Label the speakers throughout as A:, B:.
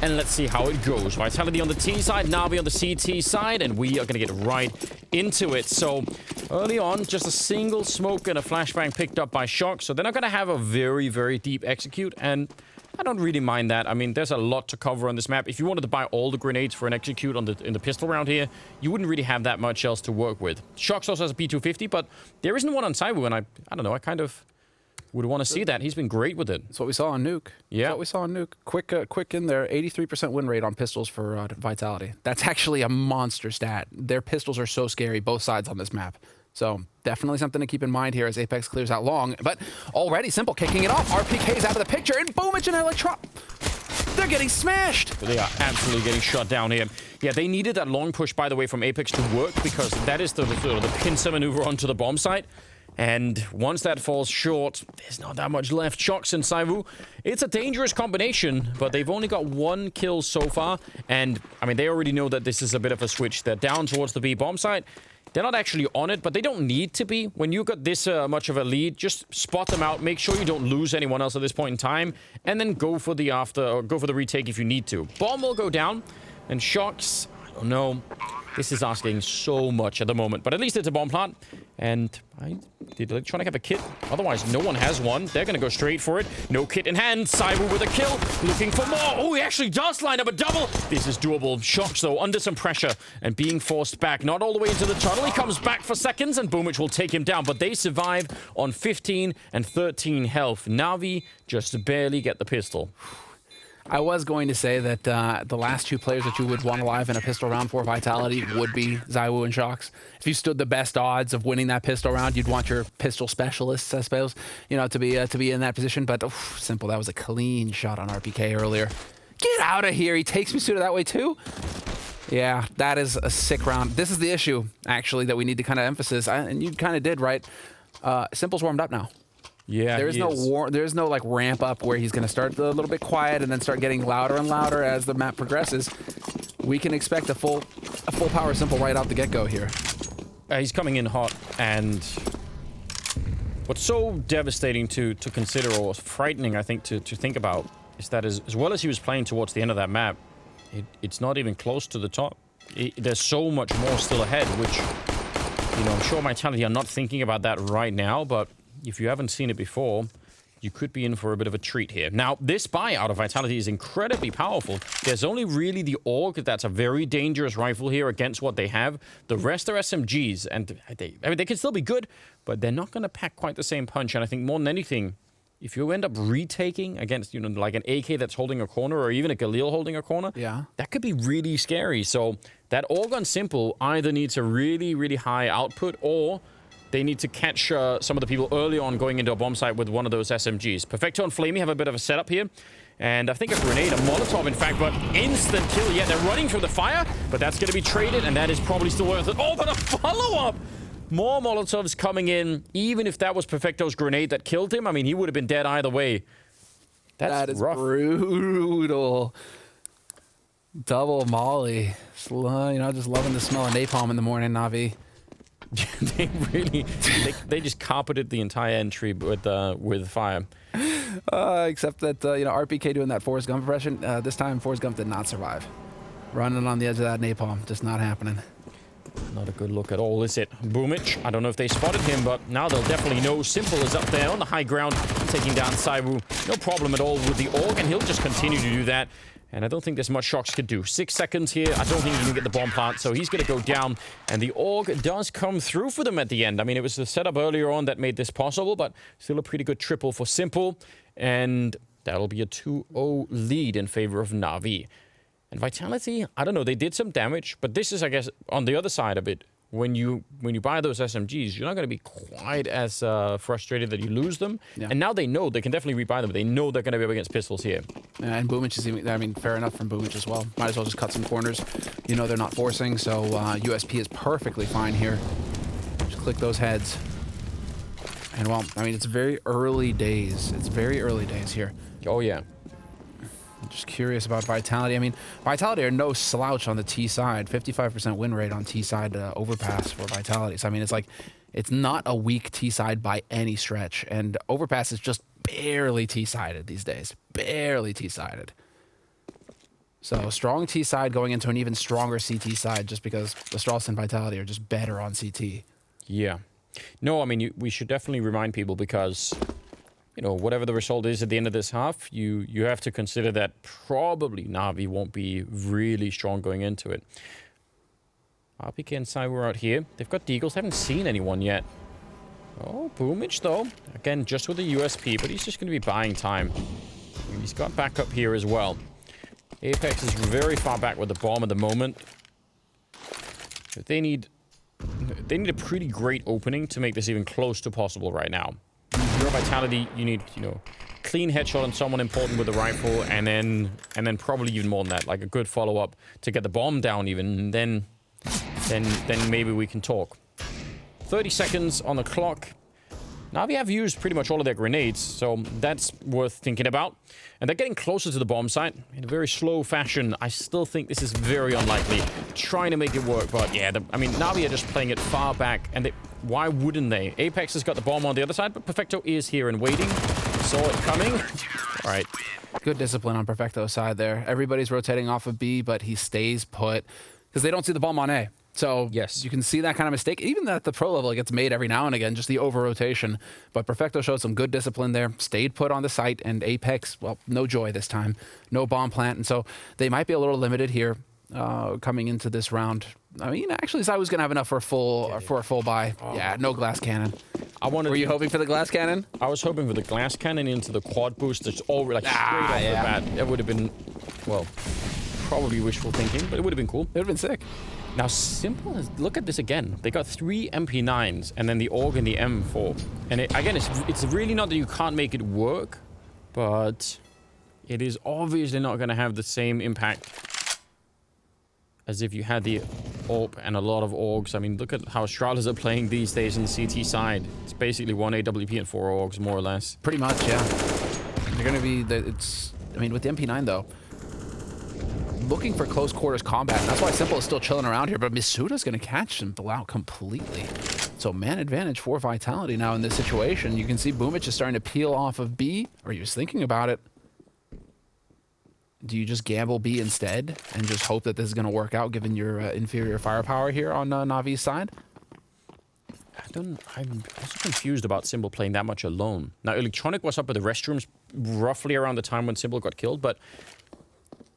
A: and let's see how it goes. Vitality on the T side, Na'Vi on the CT side, and we are going to get right into it. So early on, just a single smoke and a flashbang picked up by Shock, so they're not going to have a very, very deep execute, and I don't really mind that. I mean, there's a lot to cover on this map. If you wanted to buy all the grenades for an execute in the pistol round here, you wouldn't really have that much else to work with. Shox also has a P250, but there isn't one on Saiwu, and I don't know, I kind of would want to see that. He's been great with it.
B: That's what we saw on Nuke.
A: Yeah.
B: That's what we saw on Nuke. Quick in there, 83% win rate on pistols for Vitality. That's actually a monster stat. Their pistols are so scary, both sides on this map. So definitely something to keep in mind here as Apex clears out long. But already Simple kicking it off. RPK's out of the picture, and Boomich and Electro, they're getting smashed.
A: They are absolutely getting shut down here. Yeah, they needed that long push, by the way, from Apex to work, because that is the pincer maneuver onto the bomb site. And once that falls short, there's not that much left. Shox and Saiwu, it's a dangerous combination, but they've only got 1 kill so far. And, I mean, they already know that this is a bit of a switch. They're down towards the B bomb site. They're not actually on it, but they don't need to be. When you've got this much of a lead, just spot them out. Make sure you don't lose anyone else at this point in time, and then go for the retake if you need to. Bomb will go down, and Shox, I don't know. This is asking so much at the moment, but at least it's a bomb plant. And did Electronic have a kit? Otherwise, no one has one. They're going to go straight for it. No kit in hand. Saiwu with a kill. Looking for more. Oh, he actually does line up a double. This is doable. Shox, though, under some pressure and being forced back. Not all the way into the tunnel. He comes back for seconds, and Boomich will take him down. But they survive on 15 and 13 health. Na'Vi just barely get the pistol.
B: I was going to say that the last 2 players that you would want alive in a pistol round for Vitality would be Saiwu and Shox. If you stood the best odds of winning that pistol round, you'd want your pistol specialists, I suppose, you know, to be in that position. But Simple, that was a clean shot on RPK earlier. Get out of here! He takes me that way too. Yeah, that is a sick round. This is the issue, actually, that we need to kind of emphasize, and you kind of did, right? Simple's warmed up now.
A: Yeah,
B: there's no like ramp up where he's going to start a little bit quiet and then start getting louder and louder as the map progresses. We can expect a full power Simple right out the get-go here.
A: He's coming in hot, and what's so devastating to consider, or frightening, I think, to think about, is that as well as he was playing towards the end of that map, it's not even close to the top. There's so much more still ahead, which, you know, I'm sure Vitality are not thinking about that right now, but if you haven't seen it before, you could be in for a bit of a treat here. Now, this buy out of Vitality is incredibly powerful. There's only really the AUG that's a very dangerous rifle here against what they have. The rest are SMGs, and they can still be good, but they're not going to pack quite the same punch. And I think more than anything, if you end up retaking against, you know, like an AK that's holding a corner, or even a Galil holding a corner,
B: yeah,
A: that could be really scary. So that AUG on Simple either needs a really, really high output, or they need to catch some of the people early on going into a bomb site with one of those SMGs. Perfecto and Flamey have a bit of a setup here. And I think a grenade, a Molotov, in fact, but instant kill. Yeah, they're running through the fire, but that's going to be traded, and that is probably still worth it. Oh, but a follow-up! More Molotovs coming in, even if that was Perfecto's grenade that killed him. I mean, he would have been dead either way.
B: That is
A: rough.
B: Brutal. Double molly. Slow, you know, just loving the smell of napalm in the morning, Na'Vi.
A: They really, they just carpeted the entire entry with fire.
B: Except that, you know, RPK doing that Forrest Gump impression, this time Forrest Gump did not survive. Running on the edge of that napalm, just not happening.
A: Not a good look at all, is it? Boomich, I don't know if they spotted him, but now they'll definitely know. Simple is up there on the high ground, taking down Saiwu. No problem at all with the AUG, and he'll just continue to do that. And I don't think there's much Shox could do. 6 seconds here. I don't think he can get the bomb plant, so he's going to go down. And the AUG does come through for them at the end. I mean, it was the setup earlier on that made this possible, but still a pretty good triple for Simple. And that'll be a 2-0 lead in favor of Na'Vi. And Vitality, I don't know, they did some damage, but this is, I guess, on the other side of it. When you buy those SMGs, you're not going to be quite as frustrated that you lose them. Yeah. And now they know they can definitely rebuy them. They know they're going to be up against pistols here.
B: And Boomich is even, I mean, fair enough from Boomich as well. Might as well just cut some corners. You know, they're not forcing, so USP is perfectly fine here. Just click those heads. And well, I mean, it's very early days. It's very early days here.
A: Oh, yeah.
B: I'm just curious about Vitality. I mean, Vitality are no slouch on the T side. 55% win rate on T side overpass for Vitality. So, I mean, it's like, it's not a weak T side by any stretch. And overpass is just barely T sided these days. Barely T sided. So strong T side going into an even stronger CT side just because the Strauss and Vitality are just better on CT.
A: Yeah. No, I mean, we should definitely remind people because, you know, whatever the result is at the end of this half, you have to consider that probably Na'Vi won't be really strong going into it. RPK and Sai were out here. They've got Deagles. Haven't seen anyone yet. Oh, Boomage, though. Again, just with the USP, but he's just going to be buying time. And he's got backup here as well. Apex is very far back with the bomb at the moment. They need a pretty great opening to make this even close to possible right now. Your Vitality, you need, you know, clean headshot on someone important with the rifle, and then probably even more than that, like a good follow-up to get the bomb down even, and then maybe we can talk. 30 seconds on the clock. Na'Vi have used pretty much all of their grenades, so that's worth thinking about. And they're getting closer to the bomb site in a very slow fashion. I still think this is very unlikely. Trying to make it work, but yeah, I mean, Na'Vi are just playing it far back, and why wouldn't they? Apex has got the bomb on the other side, but Perfecto is here and waiting. Saw it coming. All right.
B: Good discipline on Perfecto's side there. Everybody's rotating off of B, but he stays put because they don't see the bomb on A. So
A: yes,
B: you can see that kind of mistake. Even at the pro level, it gets made every now and again, just the over-rotation. But Perfecto showed some good discipline there, stayed put on the site, and Apex, well, no joy this time. No bomb plant, and so they might be a little limited here coming into this round. I mean, actually, Zai was going to have enough for a full buy. Oh. Yeah, no glass cannon. Were you hoping for the glass cannon?
A: I was hoping for the glass cannon into the quad boost. It's all like straight off the bat. It would have been, well, probably wishful thinking, but it would have been cool.
B: It would have been sick.
A: Now, Simple is, look at this again. They got 3 MP9s and then the AUG and the M4. And again, it's really not that you can't make it work, but it is obviously not going to have the same impact as if you had the AWP and a lot of AUGs. I mean, look at how Strauss are playing these days on the CT side. It's basically 1 AWP and 4 AUGs, more or less.
B: Pretty much, yeah. They're going to be, I mean, with the MP9, though, looking for close quarters combat. That's why Simple is still chilling around here, but Misuta's going to catch Simple out completely. So man advantage for Vitality now in this situation. You can see Boomich is starting to peel off of B, or he was thinking about it. Do you just gamble B instead and just hope that this is going to work out given your inferior firepower here on Navi's side?
A: I'm also confused about Simple playing that much alone. Now, Electronic was up at the restrooms roughly around the time when Simple got killed, but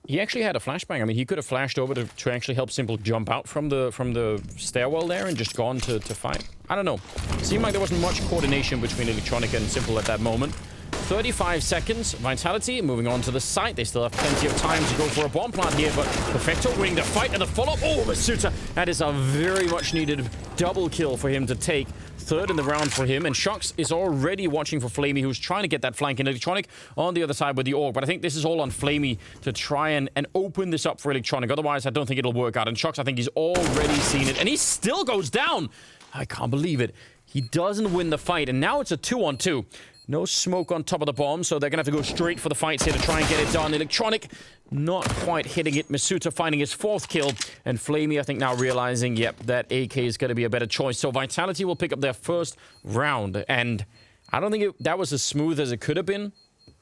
A: he actually had a flashbang. I mean, he could have flashed over to actually help Simple jump out from the stairwell there and just gone to fight. I don't know. Seemed like there wasn't much coordination between Electronic and Simple at that moment. 35 seconds. Vitality moving on to the site. They still have plenty of time to go for a bomb plant here, but Perfecto winning the fight and the follow-up. Oh, Masuta. That is a very much needed double kill for him to take. Third in the round for him, and Shox is already watching for Flamey, who's trying to get that flank in Electronic on the other side with the AUG. But I think this is all on Flamey to try and open this up for Electronic. Otherwise, I don't think it'll work out. And Shox, I think he's already seen it, and he still goes down. I can't believe it. He doesn't win the fight, and now it's a 2-on-2. No smoke on top of the bomb, so they're going to have to go straight for the fights here to try and get it done. Electronic not quite hitting it. Masuta finding his 4th kill. And Flamey, I think, now realizing, yep, that AK is going to be a better choice. So Vitality will pick up their first round. And I don't think that was as smooth as it could have been.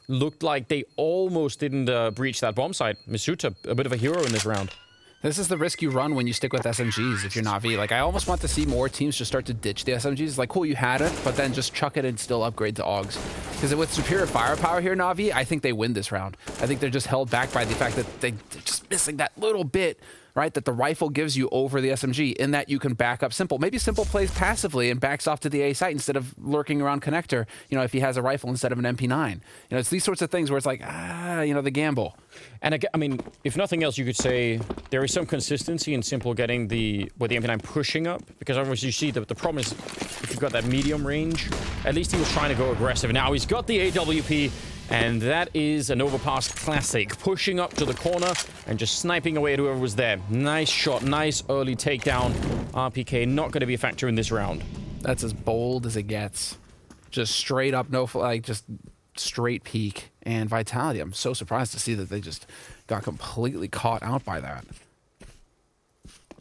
A: Looked like they almost didn't breach that bomb site. Masuta, a bit of a hero in this round.
B: This is the risk you run when you stick with SMGs if you're Na'Vi. Like, I almost want to see more teams just start to ditch the SMGs. It's like, cool, you had it, but then just chuck it and still upgrade to AUGs. Because with superior firepower here, Na'Vi, I think they win this round. I think they're just held back by the fact that they're just missing that little bit, right, that the rifle gives you over the SMG, in that you can back up Simple. Maybe Simple plays passively and backs off to the A site instead of lurking around connector, you know, if he has a rifle instead of an MP9. You know, it's these sorts of things where it's like, you know, the gamble.
A: And again, I mean, if nothing else, you could say there is some consistency in Simple getting the MP9 pushing up, because obviously you see that the problem is if you've got that medium range, at least he was trying to go aggressive. Now he's got the AWP, and that is an overpass classic. Pushing up to the corner and just sniping away at whoever was there. Nice shot, nice early takedown. RPK not going to be a factor in this round.
B: That's as bold as it gets. Just straight up, no, like, just straight peek. And Vitality, I'm so surprised to see that they just got completely caught out by that.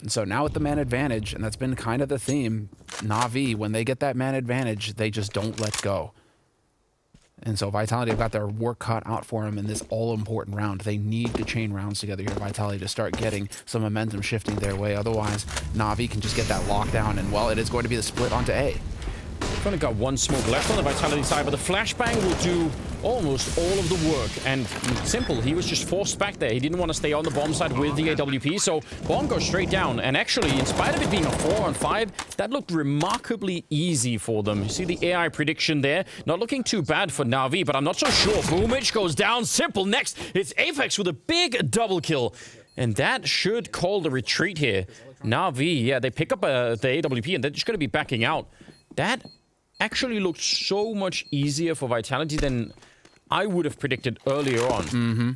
B: And so now with the man advantage, and that's been kind of the theme, Na'Vi, when they get that man advantage, they just don't let go. And so Vitality have got their work cut out for them in this all-important round. They need to chain rounds together here, Vitality, to start getting some momentum shifting their way. Otherwise, Na'Vi can just get that lockdown, and, well, it is going to be the split onto A.
A: We've only got one smoke left on the Vitality side, but the flashbang will do almost all of the work. And Simple, he was just forced back there. He didn't want to stay on the bomb side with the AWP, so bomb goes straight down. And actually, in spite of it being a 4-on-5, that looked remarkably easy for them. You see the AI prediction there. Not looking too bad for Na'Vi, but I'm not so sure. Boomich goes down. Simple next. It's Apex with a big double kill. And that should call the retreat here. Na'Vi, yeah, they pick up the AWP, and they're just going to be backing out. That actually looked so much easier for Vitality than I would have predicted earlier on.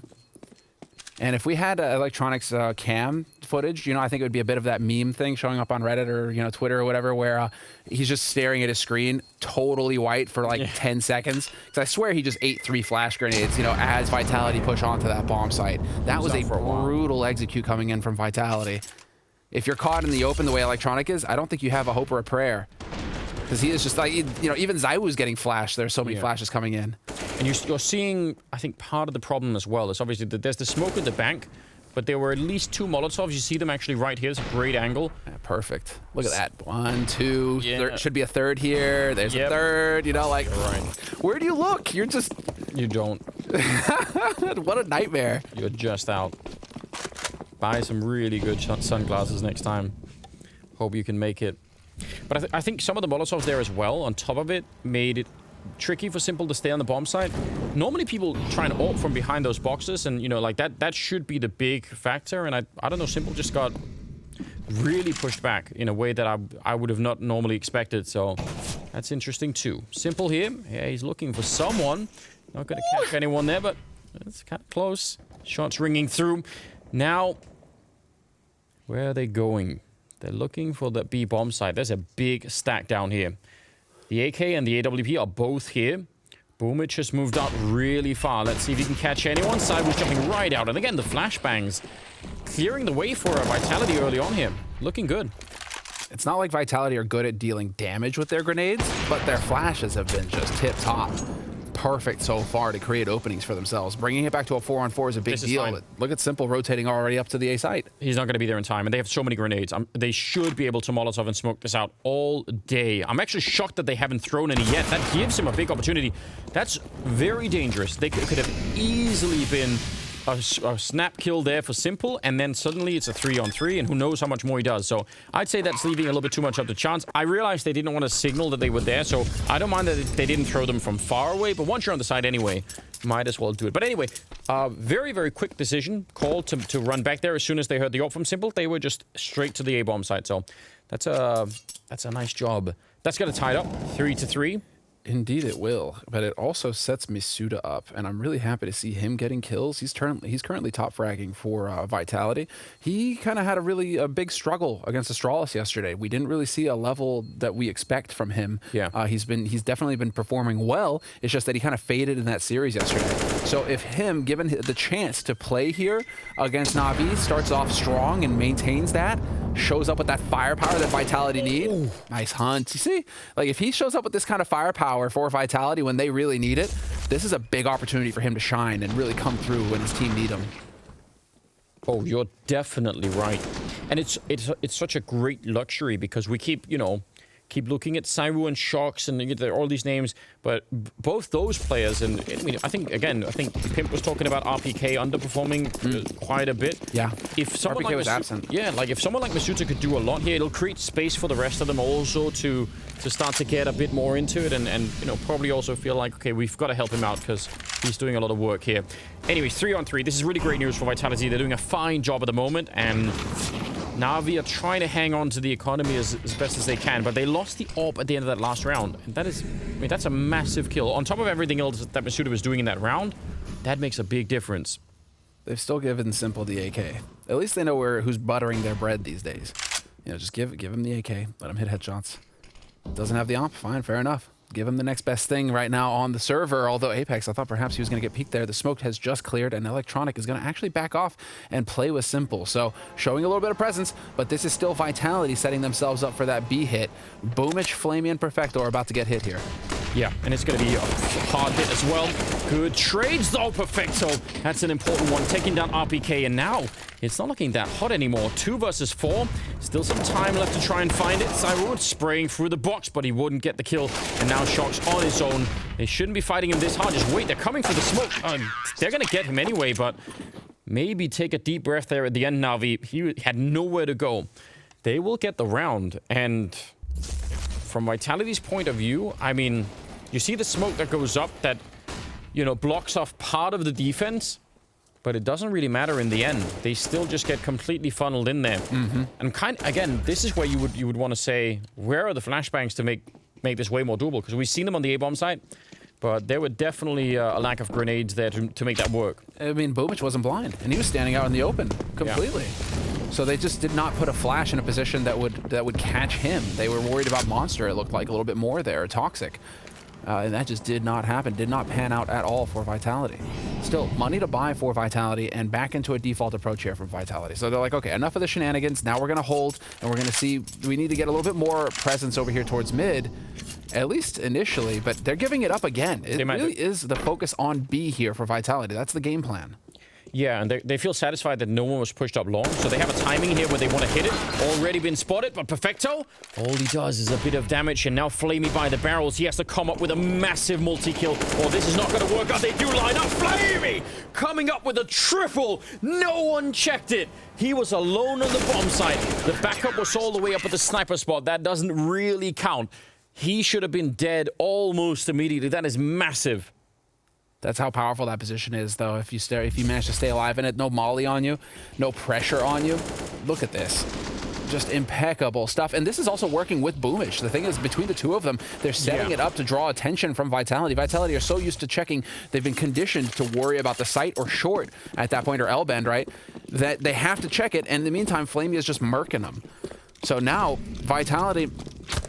B: And if we had Electronics cam footage, you know, I think it would be a bit of that meme thing showing up on Reddit or, you know, Twitter or whatever, where he's just staring at his screen, totally white for like 10 seconds. Because I swear he just ate 3 flash grenades, you know, as Vitality push onto that bomb site. That was a brutal execute coming in from Vitality. If you're caught in the open the way Electronic is, I don't think you have a hope or a prayer. Because he is just like, you know, even ZywOo's getting flashed. There's so many flashes coming in.
A: And you're seeing, I think, part of the problem as well is obviously that there's the smoke at the bank, but there were at least 2 Molotovs. You see them actually right here. It's a great angle.
B: Yeah, perfect. Look at that. 1, 2, should be a third here. There's a third, you know, like, where do you look? You're just...
A: You don't.
B: What a nightmare.
A: You're just out. Buy some really good sunglasses next time. Hope you can make it. But I think some of the Molotovs there as well, on top of it, made it tricky for Simple to stay on the bomb site. Normally people try and ult from behind those boxes, and, you know, like that should be the big factor. And I don't know, Simple just got really pushed back in a way that I would have not normally expected. So that's interesting too. Simple here. Yeah, he's looking for someone. Not going to catch anyone there, but it's kind of close. Shots ringing through. Now, where are they going? They're looking for the B bomb site. There's a big stack down here. The AK and the AWP are both here. Boomich has moved out really far. Let's see if he can catch anyone. ZywOo's jumping right out. And again, the flashbangs clearing the way for a Vitality early on here. Looking good.
B: It's not like Vitality are good at dealing damage with their grenades, but their flashes have been just tip-top. Perfect so far to create openings for themselves. Bringing it back to a 4-on-4 is a big deal. Look at Simple rotating already up to the A site.
A: He's not going to be there in time, and they have so many grenades. They should be able to Molotov and smoke this out all day. I'm actually shocked that they haven't thrown any yet. That gives him a big opportunity. That's very dangerous. They could have easily been a snap kill there for Simple, and then suddenly it's a 3-on-3, and who knows how much more he does. So I'd say that's leaving a little bit too much up to chance. I realized they didn't want to signal that they were there, so I don't mind that they didn't throw them from far away, but once you're on the side anyway, might as well do it. But anyway, very, very quick decision called to run back there as soon as they heard the ult from Simple. They were just straight to the A-bomb site, so that's a nice job. That's going to tie it up 3-3.
B: Indeed it will, but it also sets Misuda up, and I'm really happy to see him getting kills. He's currently top fragging for Vitality. He kind of had a big struggle against Astralis yesterday. We didn't really see a level that we expect from him.
A: Yeah.
B: He's definitely been performing well. It's just that he kind of faded in that series yesterday. So if him, given the chance to play here against Na'Vi, starts off strong and maintains that, shows up with that firepower that Vitality need. Ooh. Nice hunt. You see? Like, if he shows up with this kind of firepower for Vitality when they really need it, this is a big opportunity for him to shine and really come through when his team need him.
A: Oh, you're definitely right. And it's such a great luxury because we keep looking at ZywOo and Shox and all these names, but both those players, and I mean, I think Pimp was talking about RPK underperforming quite a bit.
B: Yeah,
A: if someone
B: RPK was absent.
A: Yeah, like if someone like Misuda could do a lot here, it'll create space for the rest of them also to start to get a bit more into it, and probably also feel like, okay, we've got to help him out because he's doing a lot of work here. Anyways, 3-on-3. This is really great news for Vitality. They're doing a fine job at the moment, and Na'Vi are trying to hang on to the economy as best as they can, but they lost the AWP at the end of that last round. And that's a massive kill. On top of everything else that Misuda was doing in that round, that makes a big difference.
B: They've still given Simple the AK. At least they know who's buttering their bread these days. Just give him the AK. Let him hit headshots. Doesn't have the AWP? Fine, fair enough. Give him the next best thing right now on the server, although Apex, I thought perhaps he was going to get peeked there. The smoke has just cleared, and Electronic is going to actually back off and play with Simple. So showing a little bit of presence, but this is still Vitality setting themselves up for that B hit. Boomich, Flamey, and Perfecto are about to get hit here.
A: Yeah, and it's going to be a hard hit as well. Good trades, though, Perfecto. That's an important one, taking down RPK, and now it's not looking that hot anymore. 2 versus 4. Still some time left to try and find it. Cyrus spraying through the box, but he wouldn't get the kill, and now Shock's on his own. They shouldn't be fighting him this hard. Just wait, they're coming for the smoke. They're going to get him anyway, but maybe take a deep breath there at the end, Na'Vi. He had nowhere to go. They will get the round, and from Vitality's point of view, I mean, you see the smoke that goes up that, you know, blocks off part of the defense, but it doesn't really matter in the end. They still just get completely funneled in there. And again, this is where you would want to say, where are the flashbangs to make this way more doable? Because we've seen them on the A-bomb site, but there were definitely a lack of grenades there to make that work.
B: I mean, Boomich wasn't blind, and he was standing out in the open completely. Yeah. So they just did not put a flash in a position that would catch him. They were worried about Monster, it looked like, a little bit more there, Toxic. And that just did not happen, did not pan out at all for Vitality. Still, money to buy for Vitality and back into a default approach here from Vitality. So they're like, okay, enough of the shenanigans. Now we're going to hold, and we're going to see, we need to get a little bit more presence over here towards mid, at least initially, but they're giving it up again. It really is the focus on B here for Vitality. That's the game plan.
A: Yeah, and they feel satisfied that no one was pushed up long, so they have a timing here where they want to hit it. Already been spotted, but Perfecto, all he does is a bit of damage, and now Flamey by the barrels. He has to come up with a massive multi-kill, or this is not going to work out. They do line up. Flamey coming up with a triple. No one checked it. He was alone on the bomb site. The backup was all the way up at the sniper spot. That doesn't really count. He should have been dead almost immediately. That is massive.
B: That's how powerful that position is, though. If you manage to stay alive in it, no molly on you, no pressure on you. Look at this. Just impeccable stuff. And this is also working with Boomich. The thing is, between the two of them, they're setting it up to draw attention from Vitality. Vitality are so used to checking. They've been conditioned to worry about the site or short at that point, or L-bend, right? That they have to check it. And in the meantime, Flamey is just murking them. So now, Vitality,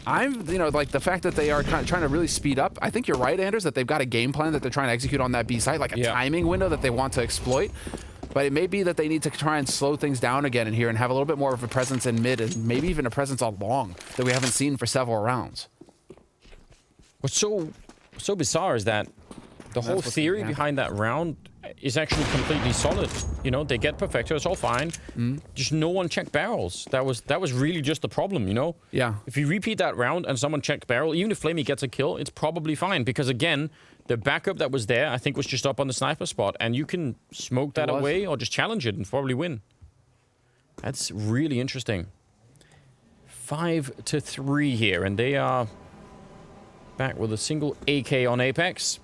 B: like the fact that they are trying to really speed up, I think you're right, Anders, that they've got a game plan that they're trying to execute on that B site, like a timing window that they want to exploit. But it may be that they need to try and slow things down again in here and have a little bit more of a presence in mid and maybe even a presence on long that we haven't seen for several rounds.
A: What's so bizarre is that the whole theory behind that round is actually completely solid. You know, they get Perfecto, it's all fine. Just no one checked barrels. That was really just the problem, you know?
B: Yeah.
A: If you repeat that round and someone checked barrel, even if Flamey gets a kill, it's probably fine. Because again, the backup that was there, I think, was just up on the sniper spot. And you can smoke that away or just challenge it and probably win. That's really interesting. 5-3 here, and they are back with a single AK on Apex.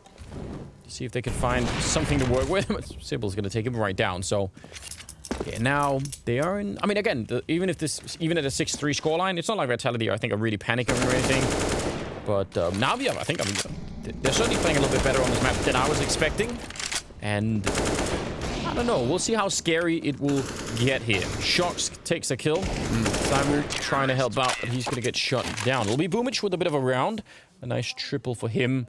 A: See if they can find something to work with. Sybil's going to take him right down. So, yeah, now they are in... I mean, again, even at a 6-3 scoreline, it's not like Vitality, I think, are really panicking or anything. But Navi, I think, they're certainly playing a little bit better on this map than I was expecting. And I don't know. We'll see how scary it will get here. Shox takes a kill. Simon trying to help out, but he's going to get shut down. It'll be Boomich with a bit of a round. A nice triple for him.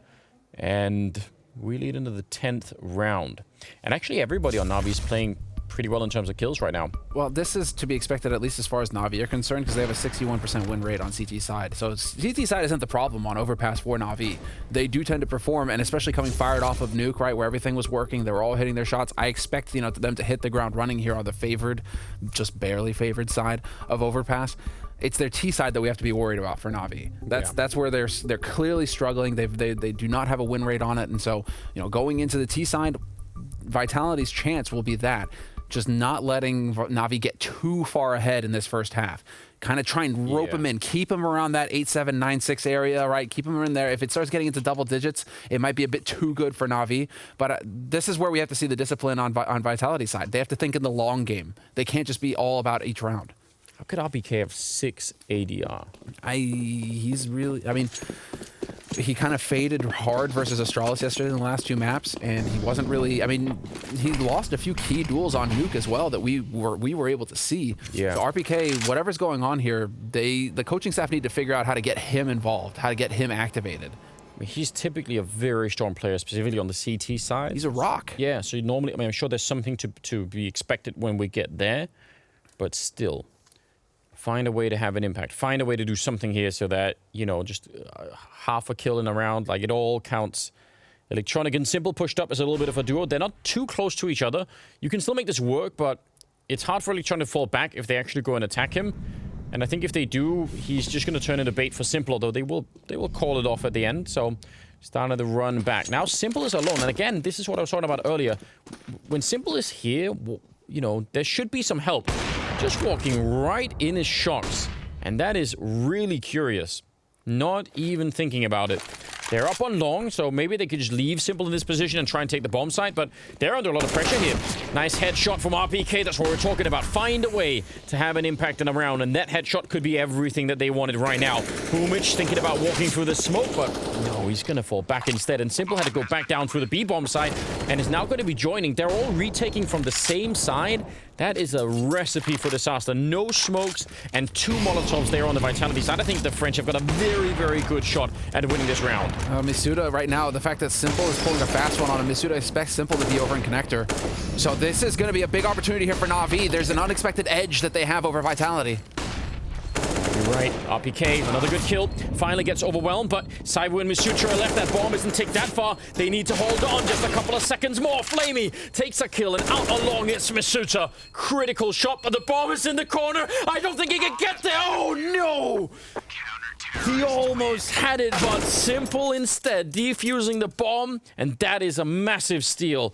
A: And we lead into the 10th round. And actually, everybody on Navi is playing pretty well in terms of kills right now.
B: Well, this is to be expected, at least as far as Navi are concerned, because they have a 61% win rate on CT side. So CT side isn't the problem on overpass for Navi. They do tend to perform, and especially coming fired off of Nuke, right, where everything was working, they were all hitting their shots. I expect, you know, them to hit the ground running here on the favored, just barely favored side of overpass. It's their T side that we have to be worried about for Navi. That's where they're clearly struggling. They do not have a win rate on it, and so, you know, going into the T side, Vitality's chance will be that. Just not letting Navi get too far ahead in this first half. Kind of try and rope them in. Keep them around that 8-7, 9-6 area, right? Keep them in there. If it starts getting into double digits, it might be a bit too good for Navi. But this is where we have to see the discipline on Vitality's side. They have to think in the long game. They can't just be all about each round.
A: How could RPK have 6 ADR?
B: He's really... I mean... He kind of faded hard versus Astralis yesterday in the last 2 maps, and he wasn't really... I mean, he lost a few key duels on Nuke as well that we were able to see.
A: Yeah.
B: So RPK, whatever's going on here, the coaching staff need to figure out how to get him involved, how to get him activated.
A: I mean, he's typically a very strong player, specifically on the CT side.
B: He's a rock.
A: Yeah, so normally... I mean, I'm sure there's something to be expected when we get there, but still... Find a way to have an impact. Find a way to do something here so that, you know, just half a kill in a round, like it all counts. Electronic and Simple pushed up as a little bit of a duo. They're not too close to each other. You can still make this work, but it's hard for Electronic to fall back if they actually go and attack him. And I think if they do, he's just going to turn into bait for Simple, although they will call it off at the end. So starting to run back. Now Simple is alone. And again, this is what I was talking about earlier. When Simple is here, you know, there should be some help. Just walking right in his shocks. And that is really curious. Not even thinking about it. They're up on long, so maybe they could just leave Simple in this position and try and take the bomb site, but they're under a lot of pressure here. Nice headshot from RPK, that's what we're talking about. Find a way to have an impact in a round, and that headshot could be everything that they wanted right now. Boomich thinking about walking through the smoke, but no, he's going to fall back instead, and Simple had to go back down through the B-bomb site, and is now going to be joining. They're all retaking from the same side. That is a recipe for disaster. No smokes and 2 Molotovs there on the Vitality side. I think the French have got a very, very good shot at winning this round.
B: Misuda right now, the fact that Simple is pulling a fast one on him, Misuda expects Simple to be over in connector. So this is going to be a big opportunity here for Na'Vi. There's an unexpected edge that they have over Vitality.
A: You're right. RPK, another good kill. Finally gets overwhelmed, but Saibu and Misutra left. That bomb isn't take that far. They need to hold on just a couple of seconds more. Flamey takes a kill, and out along it's Misutra. Critical shot, but the bomb is in the corner. I don't think he can get there. Oh, no! He almost had it, but Simple instead defusing the bomb, and that is a massive steal.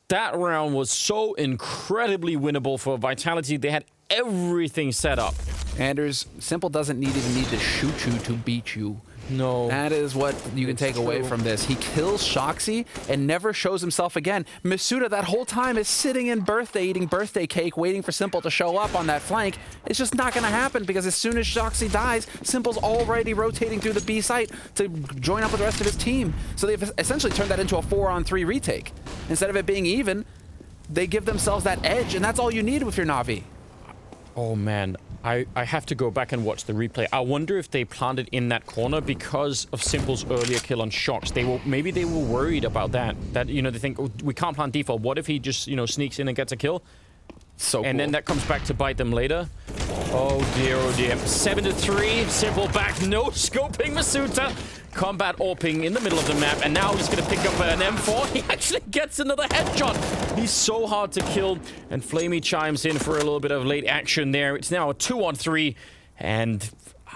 A: That round was so incredibly winnable for Vitality. They had everything set up.
B: Anders, Simple doesn't even need to shoot you to beat you.
A: No.
B: That is what you can take away from this. He kills Shoxy and never shows himself again. Misuda that whole time is sitting in birthday, eating birthday cake, waiting for Simple to show up on that flank. It's just not going to happen because as soon as Shoxy dies, Simple's already rotating through the B site to join up with the rest of his team. So they've essentially turned that into a 4-on-3 retake. Instead of it being even, they give themselves that edge, and that's all you need with your Na'Vi.
A: Oh, man. I have to go back and watch the replay. I wonder if they planted in that corner because of Simple's earlier kill on Shocks. Maybe they were worried about that. That, you know, they think, oh, we can't plant default. What if he just, you know, sneaks in and gets a kill?
B: So
A: and
B: cool.
A: then that comes back to bite them later. Oh dear, oh dear. 7-3, Simple back, no scoping Masuta. Combat AWPing in the middle of the map, and now he's going to pick up an M4. He actually gets another headshot. He's so hard to kill, and Flamey chimes in for a little bit of late action there. It's now a 2-on-3, and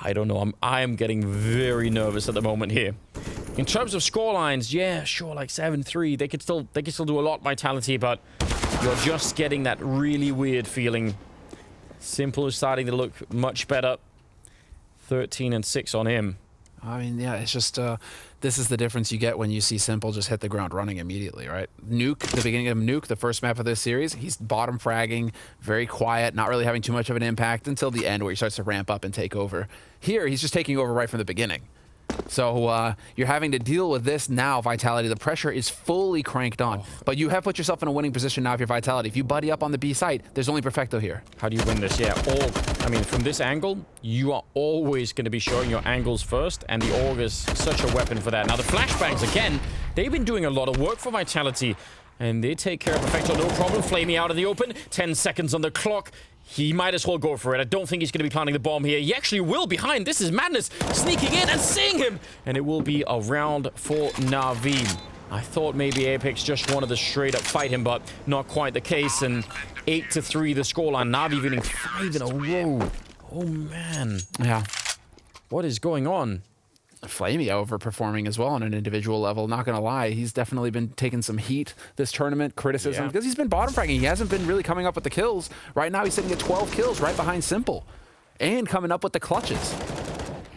A: I don't know, I'm getting very nervous at the moment here. In terms of scorelines, yeah, sure, like 7-3. They could still do a lot, Vitality, but you're just getting that really weird feeling. Simple is starting to look much better. 13-6 on him.
B: I mean, yeah, it's just, this is the difference you get when you see Simple just hit the ground running immediately, right? Nuke, the beginning of Nuke, the first map of this series, he's bottom fragging, very quiet, not really having too much of an impact until the end where he starts to ramp up and take over. Here, he's just taking over right from the beginning. So you're having to deal with this now, Vitality. The pressure is fully cranked on. But you have put yourself in a winning position now if you're Vitality. If you buddy up on the B site, there's only Perfecto here.
A: How do you win this? Yeah, I mean, from this angle, you are always going to be showing your angles first, and the AUG is such a weapon for that. Now, the flashbangs, again, they've been doing a lot of work for Vitality, and they take care of Perfecto, no problem. Flamey out in the open, 10 seconds on the clock. He might as well go for it. I don't think he's going to be planting the bomb here. He actually will behind. This is madness. Sneaking in and seeing him. And it will be a round for Na'Vi. I thought maybe Apex just wanted to straight up fight him, but not quite the case. And 8-3 the scoreline. Na'Vi winning 5 in a row. Oh, man.
B: Yeah.
A: What is going on?
B: Flamey overperforming as well on an individual level. Not going to lie, he's definitely been taking some heat this tournament, criticism, because he's been bottom fragging. He hasn't been really coming up with the kills. Right now, he's sitting at 12 kills right behind Simple and coming up with the clutches.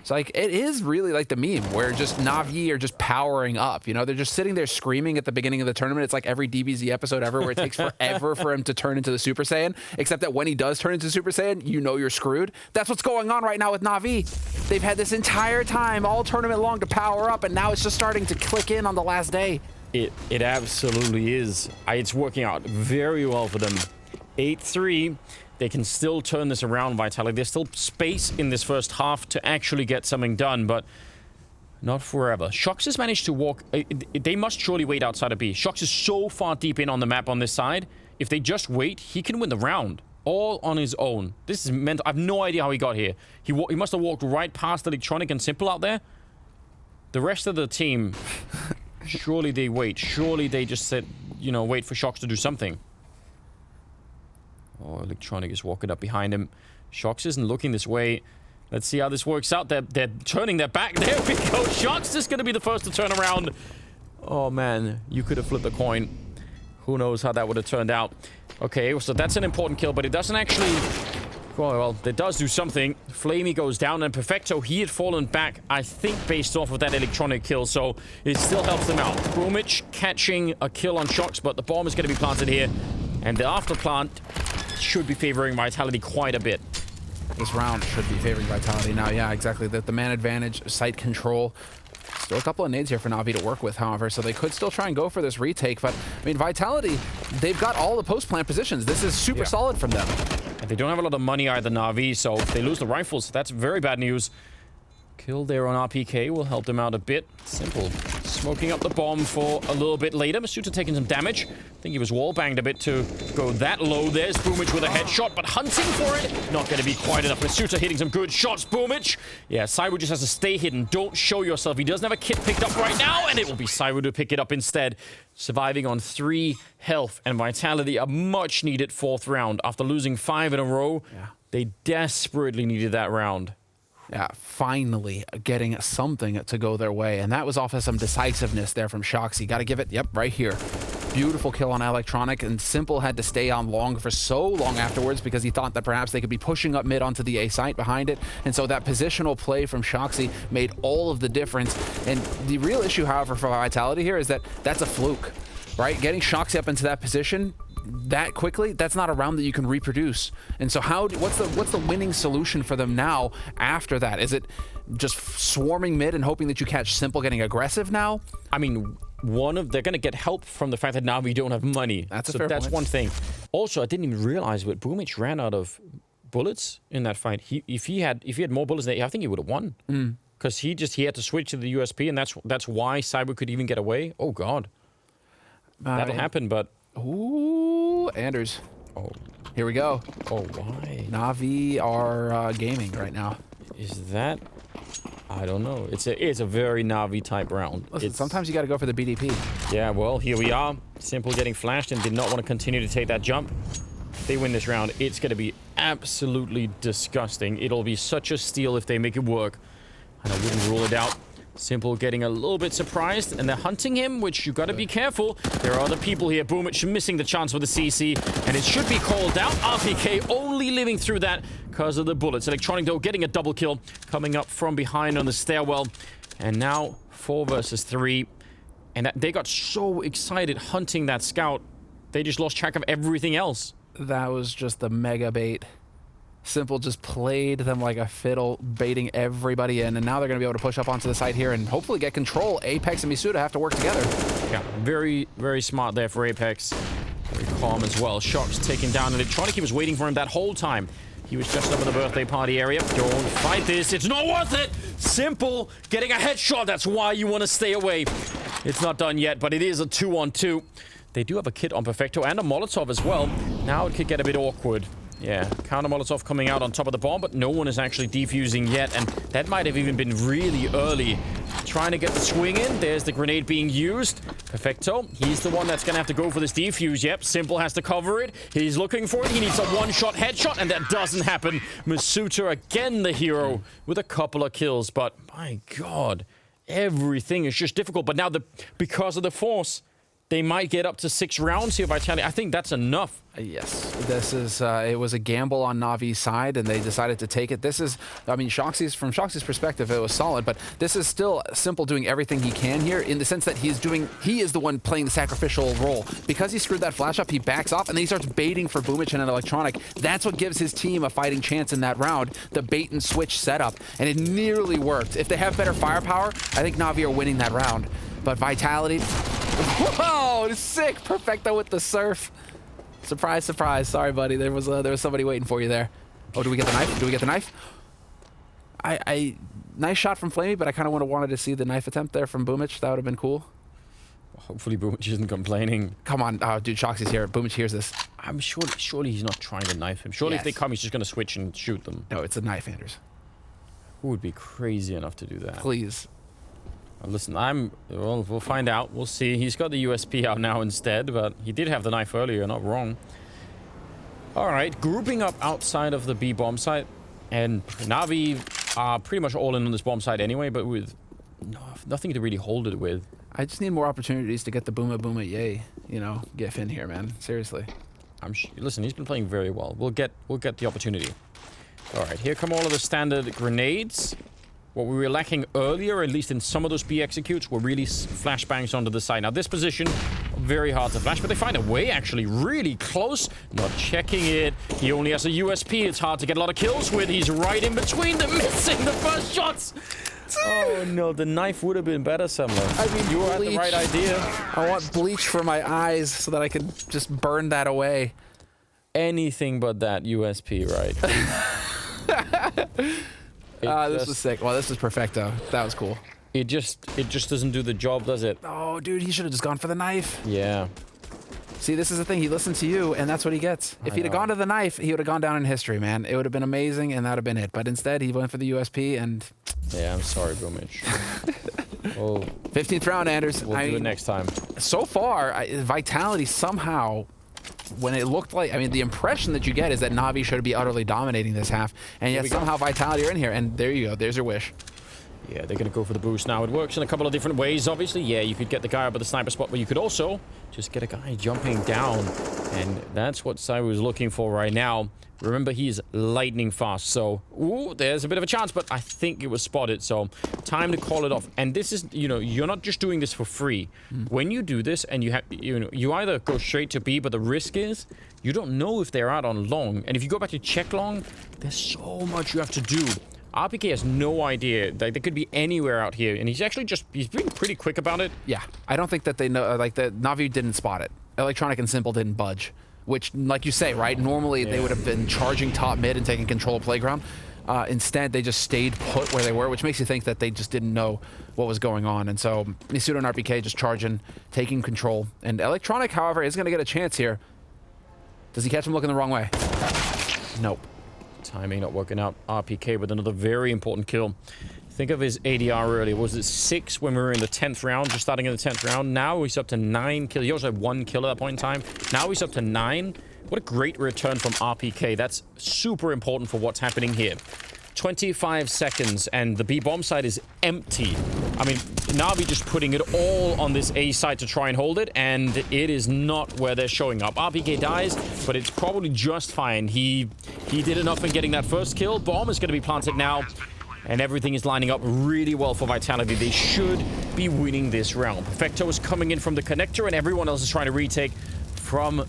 B: It's like, it is really like the meme where just Na'Vi are just powering up. You know, they're just sitting there screaming at the beginning of the tournament. It's like every DBZ episode ever where it takes forever for him to turn into the Super Saiyan, except that when he does turn into Super Saiyan, you know you're screwed. That's what's going on right now with Na'Vi. They've had this entire time, all tournament long, to power up, and now it's just starting to click in on the last day.
A: It absolutely is. It's working out very well for them. 8-3. They can still turn this around, Vitality. There's still space in this first half to actually get something done, but not forever. Shox has managed to walk... They must surely wait outside of B. Shox is so far deep in on the map on this side. If they just wait, he can win the round. all on his own. This is mental. I have no idea how he got here. He must have walked right past Electronic and Simple out there. The rest of the team, surely they wait. Surely they just said, you know, wait for Shox to do something. Oh, Electronic is walking up behind him. Shox isn't looking this way. Let's see how this works out. They're turning their back. There we go. Shox is going to be the first to turn around. Oh, man. You could have flipped a coin. Who knows how that would have turned out. Okay, so that's an important kill, but it doesn't actually... Well, it does do something. Flamey goes down, and Perfecto, he had fallen back, I think, based off of that Electronic kill, so it still helps them out. Boomich catching a kill on Shox, but the bomb is going to be planted here, and the after plant should be favoring Vitality quite a bit.
B: This round should be favoring Vitality now. Yeah, exactly. The man advantage, site control. Still a couple of nades here for Na'Vi to work with, however, so they could still try and go for this retake. But, I mean, Vitality, they've got all the post-plant positions. This is super solid from them.
A: And they don't have a lot of money either, Na'Vi, so if they lose the rifles, that's very bad news. Kill there on RPK will help them out a bit. Simple. Smoking up the bomb for a little bit later. Masuta taking some damage. I think he was wall-banged a bit to go that low. There's Boomich with a headshot, but hunting for it, not going to be quite enough. Masuta hitting some good shots. Boomich. Yeah, Saiwu just has to stay hidden. Don't show yourself. He doesn't have a kit picked up right now, and it will be Saiwu to pick it up instead. Surviving on 3 health, and Vitality a much-needed 4th round. After losing 5 in a row, they desperately needed that round.
B: Yeah, finally getting something to go their way. And that was off of some decisiveness there from Shoxy. Got to give it, yep, right here. Beautiful kill on Electronic, and Simple had to stay on long for so long afterwards because he thought that perhaps they could be pushing up mid onto the A site behind it. And so that positional play from Shoxy made all of the difference. And the real issue, however, for Vitality here is that that's a fluke, right? Getting Shoxy up into that position that quickly, that's not a round that you can reproduce. And so what's the winning solution for them now after that? Is it just swarming mid and hoping that you catch Simple getting aggressive now?
A: I mean, they're going to get help from the fact that now we don't have money.
B: That's a fair point.
A: One thing. Also, I didn't even realize, but Boomich ran out of bullets in that fight. If he had more bullets, I think he would have won. Because he had to switch to the USP, and that's why Cyber could even get away. Oh God, that'll happen. But
B: ooh, Anders.
A: Oh,
B: here we go.
A: Oh, why?
B: Na'Vi are gaming right now.
A: Is that? I don't know. It's a very Na'Vi type round.
B: Listen, sometimes you got to go for the BDP.
A: Yeah, well, here we are. Simple getting flashed and did not want to continue to take that jump. If they win this round, it's going to be absolutely disgusting. It'll be such a steal if they make it work. And I wouldn't rule it out. Simple getting a little bit surprised, and they're hunting him, which you got to be careful. There are other people here. Boomich missing the chance with the CC, and it should be called out. RPK only living through that because of the bullets. Electronic, though, getting a double kill, coming up from behind on the stairwell. And now 4 versus 3. And they got so excited hunting that scout, they just lost track of everything else.
B: That was just the mega bait. Simple just played them like a fiddle, baiting everybody in, and now they're going to be able to push up onto the site here and hopefully get control. Apex and Masuda have to work together.
A: Yeah, very, very smart there for Apex. Very calm as well. Shox taking down Electronic. He was waiting for him that whole time. He was just up in the birthday party area. Don't fight this. It's not worth it. Simple getting a headshot. That's why you want to stay away. It's not done yet, but it is a 2-on-2. They do have a kit on Perfecto and a Molotov as well. Now it could get a bit awkward. Yeah, counter Molotov coming out on top of the bomb, but no one is actually defusing yet, and that might have even been really early. Trying to get the swing in. There's the grenade being used. Perfecto, he's the one that's going to have to go for this defuse. Yep, Simple has to cover it. He's looking for it. He needs a one-shot headshot, and that doesn't happen. Masuta, again the hero, with a couple of kills, but my God, everything is just difficult. But now, because of the force, they might get up to 6 rounds here, Vitality. I think that's enough.
B: Yes, this is, it was a gamble on Navi's side, and they decided to take it. This is, I mean, from Shoxy's perspective, it was solid, but this is still Simple doing everything he can here in the sense that he is the one playing the sacrificial role. Because he screwed that flash up, he backs off, and then he starts baiting for Boomich and an Electronic. That's what gives his team a fighting chance in that round, the bait and switch setup, and it nearly worked. If they have better firepower, I think Navi are winning that round. But Vitality, whoa, sick, Perfecto with the surf. Surprise, surprise. Sorry, buddy. There was somebody waiting for you there. Oh, do we get the knife? Do we get the knife? Nice shot from Flamey, but I kind of would have wanted to see the knife attempt there from Boomich. That would have been cool.
A: Hopefully Boomich isn't complaining.
B: Come on. Oh, dude, Shox is here. Boomich hears this.
A: I'm surely he's not trying to knife him. Surely if they come, he's just going to switch and shoot them.
B: No, it's a knife, Anders.
A: Who would be crazy enough to do that?
B: Please.
A: Listen, well, we'll find out. We'll see. He's got the USP out now instead, but he did have the knife earlier, not wrong. All right, grouping up outside of the B bomb site, and Na'Vi are pretty much all in on this bomb site anyway, but with nothing to really hold it with.
B: I just need more opportunities to get the booma booma yay, gif in here, man. Seriously.
A: Listen, he's been playing very well. We'll get the opportunity. All right, here come all of the standard grenades. What we were lacking earlier, at least in some of those B executes, were really flashbangs onto the side. Now, this position, very hard to flash, but they find a way, actually, really close. Not checking it. He only has a USP. It's hard to get a lot of kills with. He's right in between them, missing the first shots. Oh, no, the knife would have been better, Semler.
B: I mean,
A: you had the right idea.
B: I want bleach for my eyes so that I can just burn that away.
A: Anything but that USP, right?
B: This was sick. Well, this was perfecto. That was cool.
A: It just doesn't do the job, does it?
B: Oh, dude, he should have just gone for the knife.
A: Yeah.
B: See, this is the thing. He listened to you, and that's what he gets. If he'd have gone to the knife, he would have gone down in history, man. It would have been amazing, and that would have been it. But instead, he went for the USP, and...
A: Yeah, I'm sorry, Boomich. Oh,
B: 15th round, Anders.
A: We'll do it next time.
B: So far, Vitality somehow... When it looked like, the impression that you get is that Na'Vi should be utterly dominating this half, and yet somehow Vitality are in here, and there you go. There's your wish.
A: Yeah, they're going to go for the boost now. It works in a couple of different ways, obviously. Yeah, you could get the guy up at the sniper spot, but you could also just get a guy jumping down, and that's what Sai was looking for right now. Remember, he's lightning fast, so ooh, there's a bit of a chance, but I think it was spotted, so time to call it off. And this is, you're not just doing this for free. When you do this, and you either go straight to B, but the risk is you don't know if they're out on long, and if you go back to check long, there's so much you have to do. RPK has no idea. They could be anywhere out here, and he's being pretty quick about it.
B: Yeah, I don't think that they know, the Na'Vi didn't spot it. Electronic and Simple didn't budge. Which, like you say, right? Normally, they would have been charging top mid and taking control of playground. Instead, they just stayed put where they were, which makes you think that they just didn't know what was going on. And so, Nisudo and RPK just charging, taking control. And Electronic, however, is going to get a chance here. Does he catch him looking the wrong way? Nope.
A: Timing not working out. RPK with another very important kill. Think of his ADR earlier. Was it 6 when we were in the 10th round, just starting in the 10th round? Now he's up to 9 kills. He also had 1 kill at that point in time. Now he's up to 9. What a great return from RPK. That's super important for what's happening here. 25 seconds, and the B bomb side is empty. Na'Vi just putting it all on this A side to try and hold it, and it is not where they're showing up. RPK dies, but it's probably just fine. He did enough in getting that first kill. Bomb is going to be planted now. And everything is lining up really well for Vitality. They should be winning this round. Perfecto is coming in from the connector, and everyone else is trying to retake from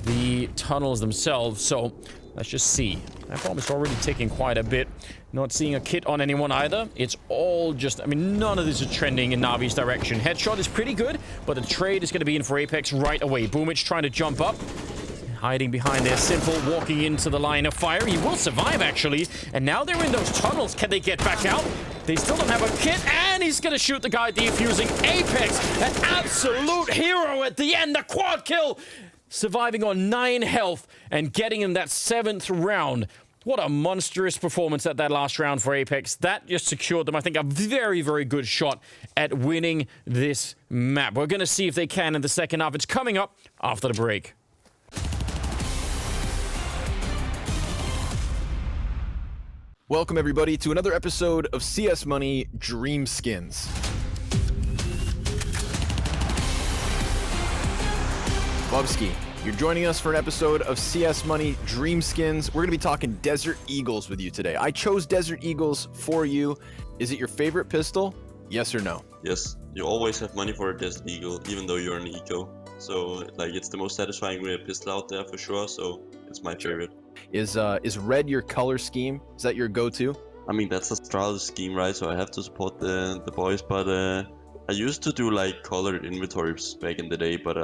A: the tunnels themselves. So let's just see. That bomb is already taking quite a bit. Not seeing a kit on anyone either. It's all just... none of this is trending in Na'Vi's direction. Headshot is pretty good, but the trade is going to be in for Apex right away. Boomich trying to jump up. Hiding behind there, Simple, walking into the line of fire. He will survive, actually. And now they're in those tunnels. Can they get back out? They still don't have a kit, and he's going to shoot the guy defusing. Apex, an absolute hero at the end. The quad kill, surviving on 9 health and getting in that 7th round. What a monstrous performance at that last round for Apex. That just secured them, I think, a very, very good shot at winning this map. We're going to see if they can in the second half. It's coming up after the break.
C: Welcome, everybody, to another episode of CS Money Dream Skins. Bubsky, you're joining us for an episode of CS Money Dream Skins. We're going to be talking Desert Eagles with you today. I chose Desert Eagles for you. Is it your favorite pistol? Yes or no?
D: Yes, you always have money for a Desert Eagle, even though you're an eco. So, it's the most satisfying pistol out there for sure, so it's my favorite.
C: Is red your color scheme? Is that your go-to?
D: That's the Strata's scheme, right? So I have to support the boys, but I used to do like colored inventories back in the day, but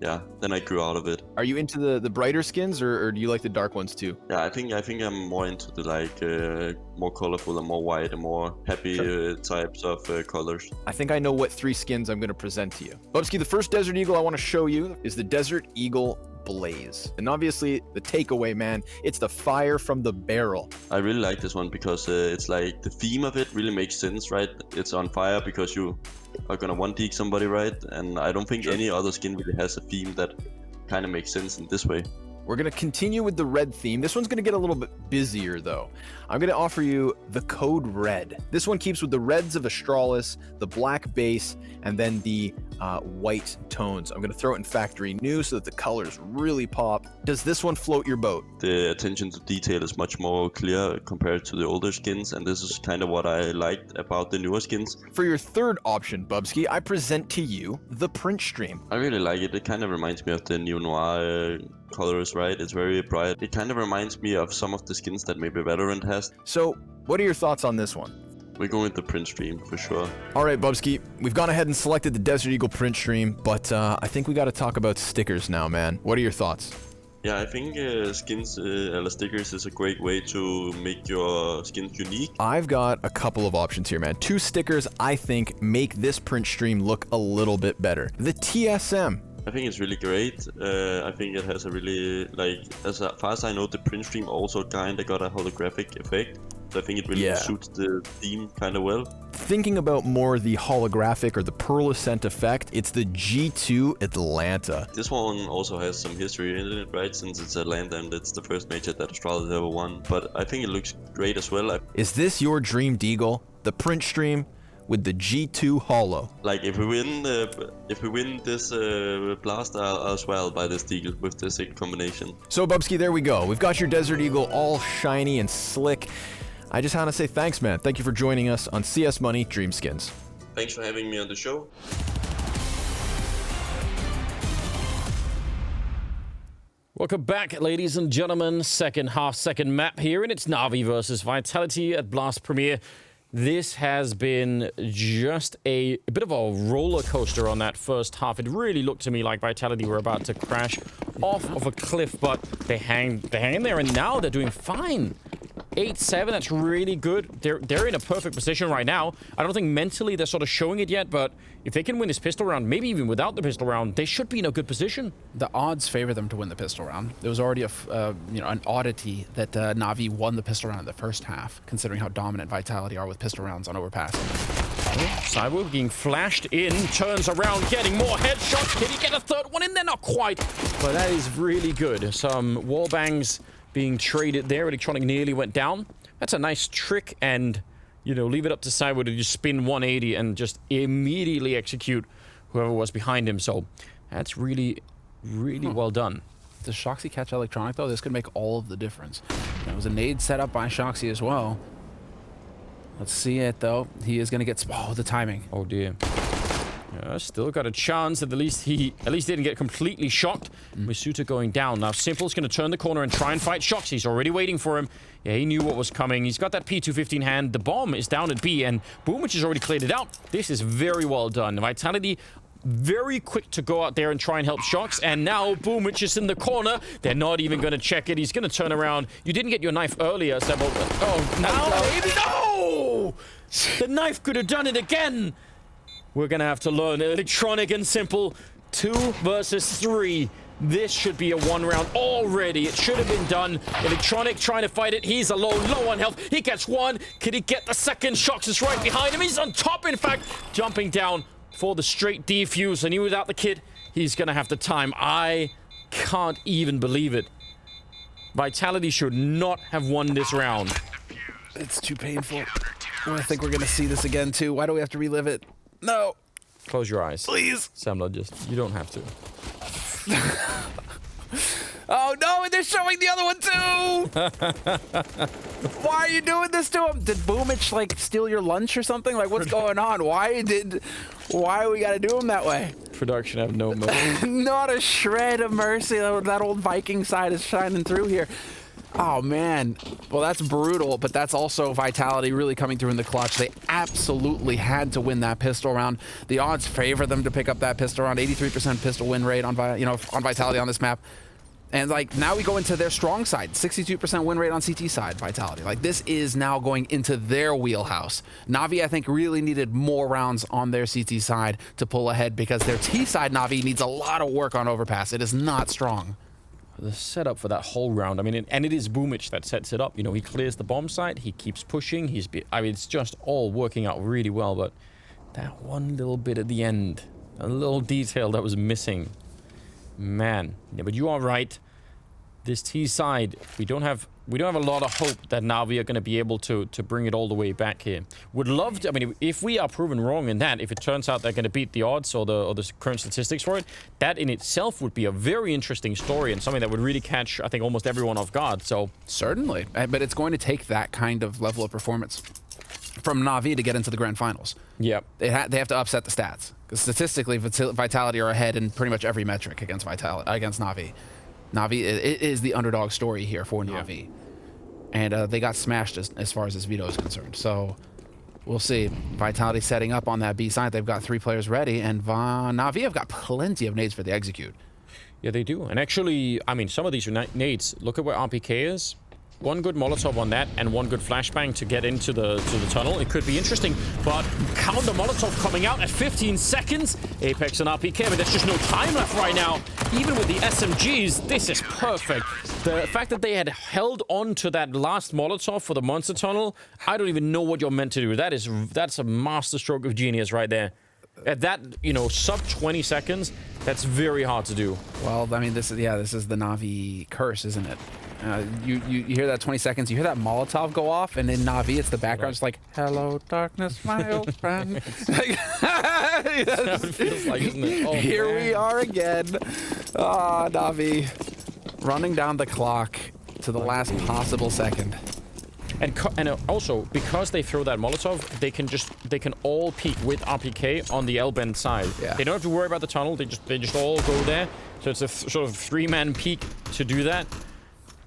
D: yeah, then I grew out of it.
C: Are you into the brighter skins, or do you like the dark ones too?
D: Yeah, I think I'm more into the like more colorful and more white and more happy types of colors.
C: I think I know what 3 skins I'm going to present to you. Bubsky, the first Desert Eagle I want to show you is the Desert Eagle Blaze. And obviously, the takeaway, man, it's the fire from the barrel.
D: I really like this one because it's like the theme of it really makes sense, right? It's on fire because you are gonna one-peak somebody, right? And I don't think any other skin really has a theme that kind of makes sense in this way.
C: We're going to continue with the red theme. This one's going to get a little bit busier, though. I'm going to offer you the Code Red. This one keeps with the reds of Astralis, the black base, and then the white tones. I'm going to throw it in factory new so that the colors really pop. Does this one float your boat?
D: The attention to detail is much more clear compared to the older skins, and this is kind of what I liked about the newer skins.
C: For your third option, Bubsky, I present to you the Print Stream.
D: I really like it. It kind of reminds me of the Neo Noir colors, right? It's very bright. It kind of reminds me of some of the skins that maybe Valorant has.
C: So, what are your thoughts on this one?
D: We're going with the print stream for sure.
C: All right, Bubsky, we've gone ahead and selected the Desert Eagle Print Stream, but I think we got to talk about stickers now, man. What are your thoughts?
D: Yeah, I think skins or stickers is a great way to make your skins unique.
C: I've got a couple of options here, man. 2 stickers I think make this print stream look a little bit better. The TSM.
D: I think it's really great. I think it has a really, like, as far as I know, the print stream also kind of got a holographic effect. So I think it really suits the theme kind of well.
C: Thinking about more the holographic or the pearlescent effect, it's the G2 Atlanta.
D: This one also has some history in it, right? Since it's Atlanta and it's the first major that Astralis ever won. But I think it looks great as well.
C: Is this your dream deagle? The print stream with the G2 holo.
D: Like if we win this blast, I'll swear I'll buy this deagle with this combination.
C: So Bubsky, there we go. We've got your Desert Eagle all shiny and slick. I just want to say thanks, man. Thank you for joining us on CS Money Dream Skins.
D: Thanks for having me on the show.
A: Welcome back, ladies and gentlemen. Second half, second map here, and it's Na'Vi versus Vitality at Blast Premier. This has been just a bit of a roller coaster on that first half. It really looked to me like Vitality were about to crash off of a cliff, but they hang in there, and now they're doing fine. 8-7, that's really good. They're in a perfect position right now. I don't think mentally they're sort of showing it yet, but if they can win this pistol round, maybe even without the pistol round, they should be in a good position.
B: The odds favor them to win the pistol round. There was already an oddity that Na'Vi won the pistol round in the first half, considering how dominant Vitality are with pistol rounds on overpass.
A: Cyber being flashed in, turns around, getting more headshots. Can he get a third one in there? Not quite, but that is really good. Some wall bangs being traded there. Electronic nearly went down. That's a nice trick, and leave it up to Cyber to just spin 180 and just immediately execute whoever was behind him. So that's really, really well done.
B: Does Shoxy catch Electronic though? This could make all of the difference. That was a nade set up by Shoxy as well. Let's see it though. He is going to get the timing.
A: Oh dear. Yeah, still got a chance. At least he didn't get completely shocked. Misuta going down. Now Simple's going to turn the corner and try and fight Shoxy. He's already waiting for him. Yeah, he knew what was coming. He's got that P250 in hand. The bomb is down at B, and Boomich has already cleared it out. This is very well done. Vitality very quick to go out there and try and help Shox, and now Boomich is in the corner. They're not even going to check it. He's going to turn around. You didn't get your knife earlier, Sebo. Oh, now no! The knife could have done it again. We're going to have to learn. Electronic and Simple, 2 versus 3. This should be a 1 round already. It should have been done. Electronic trying to fight it. He's alone, low on health. He gets 1. Can he get the second? Shox is right behind him. He's on top, in fact, jumping down for the straight defuse. And he without the kit, he's going to have the time. I can't even believe it. Vitality should not have won this round.
B: It's too painful. I think we're going to see this again, too. Why do we have to relive it? No.
A: Close your eyes.
B: Please.
A: Semla, you don't have to.
B: Oh no, and they're showing the other one too! Why are you doing this to him? Did Boomich steal your lunch or something? What's going on? Why we gotta do him that way?
A: Production have no mercy.
B: Not a shred of mercy. That old Viking side is shining through here. Oh, man. Well, that's brutal, but that's also Vitality really coming through in the clutch. They absolutely had to win that pistol round. The odds favor them to pick up that pistol round. 83% pistol win rate on Vitality on this map. And, like, now we go into their strong side. 62% win rate on CT side, Vitality. Like, this is now going into their wheelhouse. Na'Vi, I think, really needed more rounds on their CT side to pull ahead because their T side Na'Vi needs a lot of work on overpass. It is not strong.
A: The setup for that whole round, I mean, and it is Boomich that sets it up. You know, he clears the bomb site, he keeps pushing, I mean, it's just all working out really well, but that one little bit at the end, a little detail that was missing. Man, yeah, but you are right. This T side, we don't have a lot of hope that Na'Vi are going to be able to bring it all the way back here. Would love to. I mean, if we are proven wrong in that, if it turns out they're going to beat the odds or the current statistics for it, that in itself would be a very interesting story and something that would really catch, I think, almost everyone off guard. So
B: certainly, but it's going to take that kind of level of performance from Na'Vi to get into the grand finals.
A: Yeah,
B: they have to upset the stats because statistically, Vitality are ahead in pretty much every metric against Na'Vi. Na'Vi, it is the underdog story here for Na'Vi. And they got smashed as far as this veto is concerned. So we'll see. Vitality setting up on that B side. They've got 3 players ready, and Na'Vi have got plenty of nades for the execute.
A: Yeah, they do. And actually, I mean, some of these nades, look at where RPK is. One good Molotov on that and one good flashbang to get into the tunnel. It could be interesting, but counter Molotov coming out at 15 seconds. Apex and RPK, but there's just no time left right now. Even with the SMGs, this is perfect. The fact that they had held on to that last Molotov for the monster tunnel, I don't even know what you're meant to do. That's a masterstroke of genius right there. At that, you know, sub 20 seconds, that's very hard to do.
B: Well, I mean, this is the Na'Vi curse, isn't it? You hear that 20 seconds, you hear that Molotov go off, and in Na'Vi, it's the background, just like, "Hello, darkness, my old friend."
A: That's what it feels like, isn't it? Oh,
B: here
A: man.
B: we are again. Na'Vi running down the clock to the last possible second.
A: And also, because they throw that Molotov, they can all peek with RPK on the L-bend side.
B: Yeah. They
A: don't have to worry about the tunnel. They just all go there. So it's a sort of 3-man peek to do that.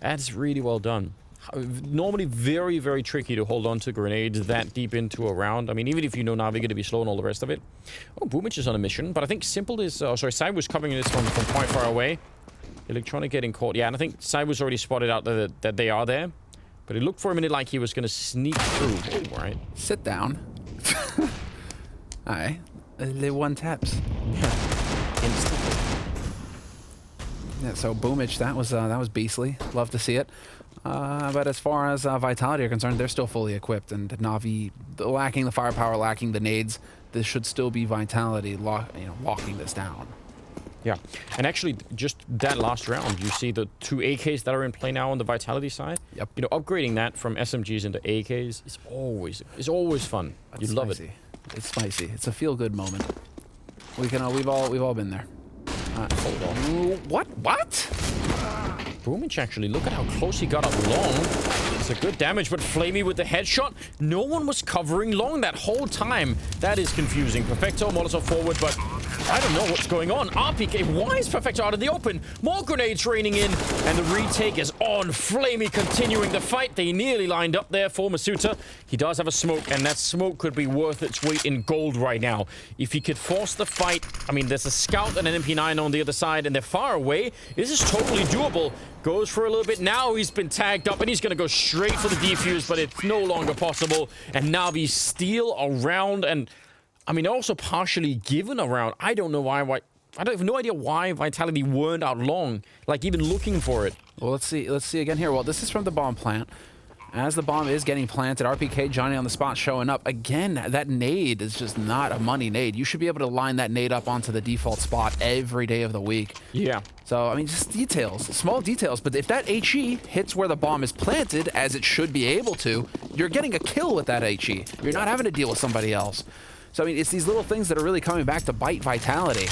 A: That's really well done. Normally very, very tricky to hold on to grenades that deep into a round. I mean, even if you know Na'Vi going to be slow and all the rest of it. Oh, Boomich is on a mission, but I think Simple is... Side was covering this from quite far away. Electronic getting caught. Yeah, and I think Side was already spotted out that they are there. But it looked for a minute like he was going to sneak through. All right.
B: Sit down. Aye. They won taps.
A: Instantly.
B: Yeah, so Boomich, that was beastly. Love to see it. But as far as Vitality are concerned, they're still fully equipped. And Na'Vi, lacking the firepower, lacking the nades, this should still be Vitality locking this down.
A: Yeah, and actually, just that last round, you see the 2 AKs that are in play now on the Vitality side.
B: Yep.
A: You know, upgrading that from SMGs into AKs is always fun. You love it.
B: It's spicy. It's a feel-good moment. We've all been there.
A: Hold on.
B: What?
A: Boomich, actually, look at how close he got up long. It's a good damage, but Flamey with the headshot. No one was covering long that whole time. That is confusing. Perfecto, Molotov forward, but I don't know what's going on. RPK, why is Perfecto out in the open? More grenades raining in, and the retake is on. Flamey continuing the fight. They nearly lined up there for Masuta. He does have a smoke, and that smoke could be worth its weight in gold right now. If he could force the fight, I mean, there's a scout and an MP9 on the other side, and they're far away. This is totally doable. Goes for a little bit. Now he's been tagged up, and he's going to go straight for the defuse, but it's no longer possible. And Na'Vi steal a round, and I mean, also partially given a round. I don't know why. I have no idea why Vitality weren't out long, like even looking for it.
B: Well, let's see again here. Well, this is from the bomb plant. As the bomb is getting planted, RPK Johnny on the spot showing up. Again, that nade is just not a money nade. You should be able to line that nade up onto the default spot every day of the week.
A: Yeah.
B: So, I mean, just details, small details. But if that HE hits where the bomb is planted, as it should be able to, you're getting a kill with that HE. You're not having to deal with somebody else. So, I mean, it's these little things that are really coming back to bite Vitality.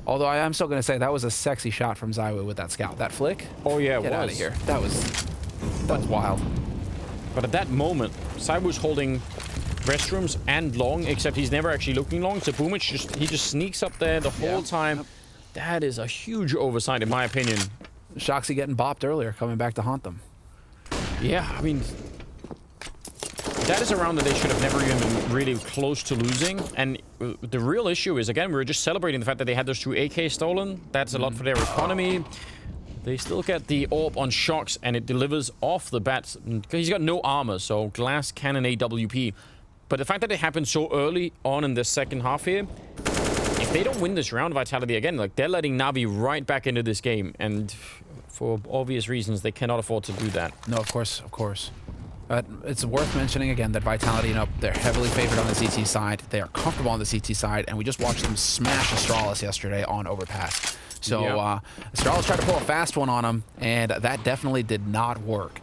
B: Although I'm still going to say that was a sexy shot from Zywoo with that scout. That flick?
A: Oh, yeah,
B: Get out of here. That was wild.
A: But at that moment, Zywoo's holding restrooms and long, except he's never actually looking long. So Boomich he just sneaks up there the whole time. Yep. That is a huge oversight, in my opinion.
B: Shoxy getting bopped earlier, coming back to haunt them.
A: Yeah, I mean, that is a round that they should have never even been really close to losing. And the real issue is, again, we were just celebrating the fact that they had those 2 AK stolen. That's a lot for their economy. They still get the AWP on Shocks, and it delivers off the bat. He's got no armor, so glass cannon AWP. But the fact that it happened so early on in the second half here, if they don't win this round, Vitality, again, like, they're letting Na'Vi right back into this game. And for obvious reasons, they cannot afford to do that.
B: No, of course, of course. It's worth mentioning again that Vitality, you know, they're heavily favored on the CT side. They are comfortable on the CT side, and we just watched them smash Astralis yesterday on overpass. So Astralis tried to pull a fast one on him, and that definitely did not work.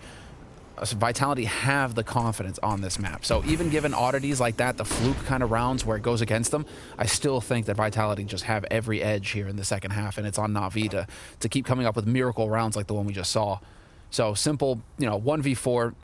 B: So Vitality have the confidence on this map. So even given oddities like that, the fluke kind of rounds where it goes against them, I still think that Vitality just have every edge here in the second half, and it's on Na'Vi to keep coming up with miracle rounds like the one we just saw. So simple, you know, 1v4,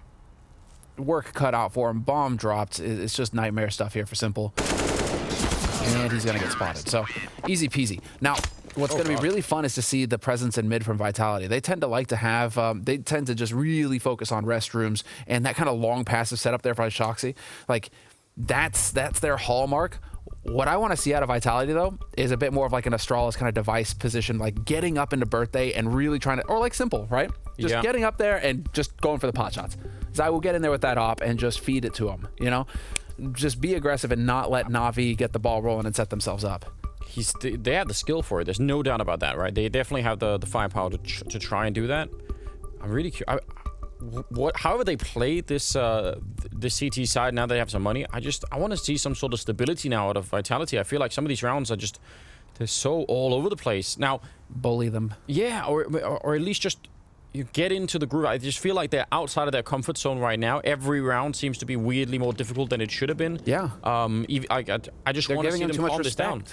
B: work cut out for him, bomb dropped. It's just nightmare stuff here for Simple. And he's going to get spotted. So easy peasy. Now, what's going to be really fun is to see the presence in mid from Vitality. They tend to like to have, they tend to just really focus on restrooms and that kind of long passive setup there for Shoxy. Like, that's their hallmark. What I want to see out of Vitality, though, is a bit more of like an Astralis kind of device position, like getting up into Birthday and really trying to, or like Simple, right? Just getting up there and just going for the pot shots. Zai will get in there with that op and just feed it to him, you know? Just be aggressive and not let Na'Vi get the ball rolling and set themselves up.
A: They have the skill for it. There's no doubt about that, right? They definitely have the firepower to try and do that. I'm really curious. However they play this this CT side now they have some money, I want to see some sort of stability now out of Vitality. I feel like some of these rounds are just, they're so all over the place. Now,
B: bully them.
A: Yeah, or at least just you get into the groove. I just feel like they're outside of their comfort zone right now. Every round seems to be weirdly more difficult than it should have been.
B: Yeah.
A: I just want to see them calm this down.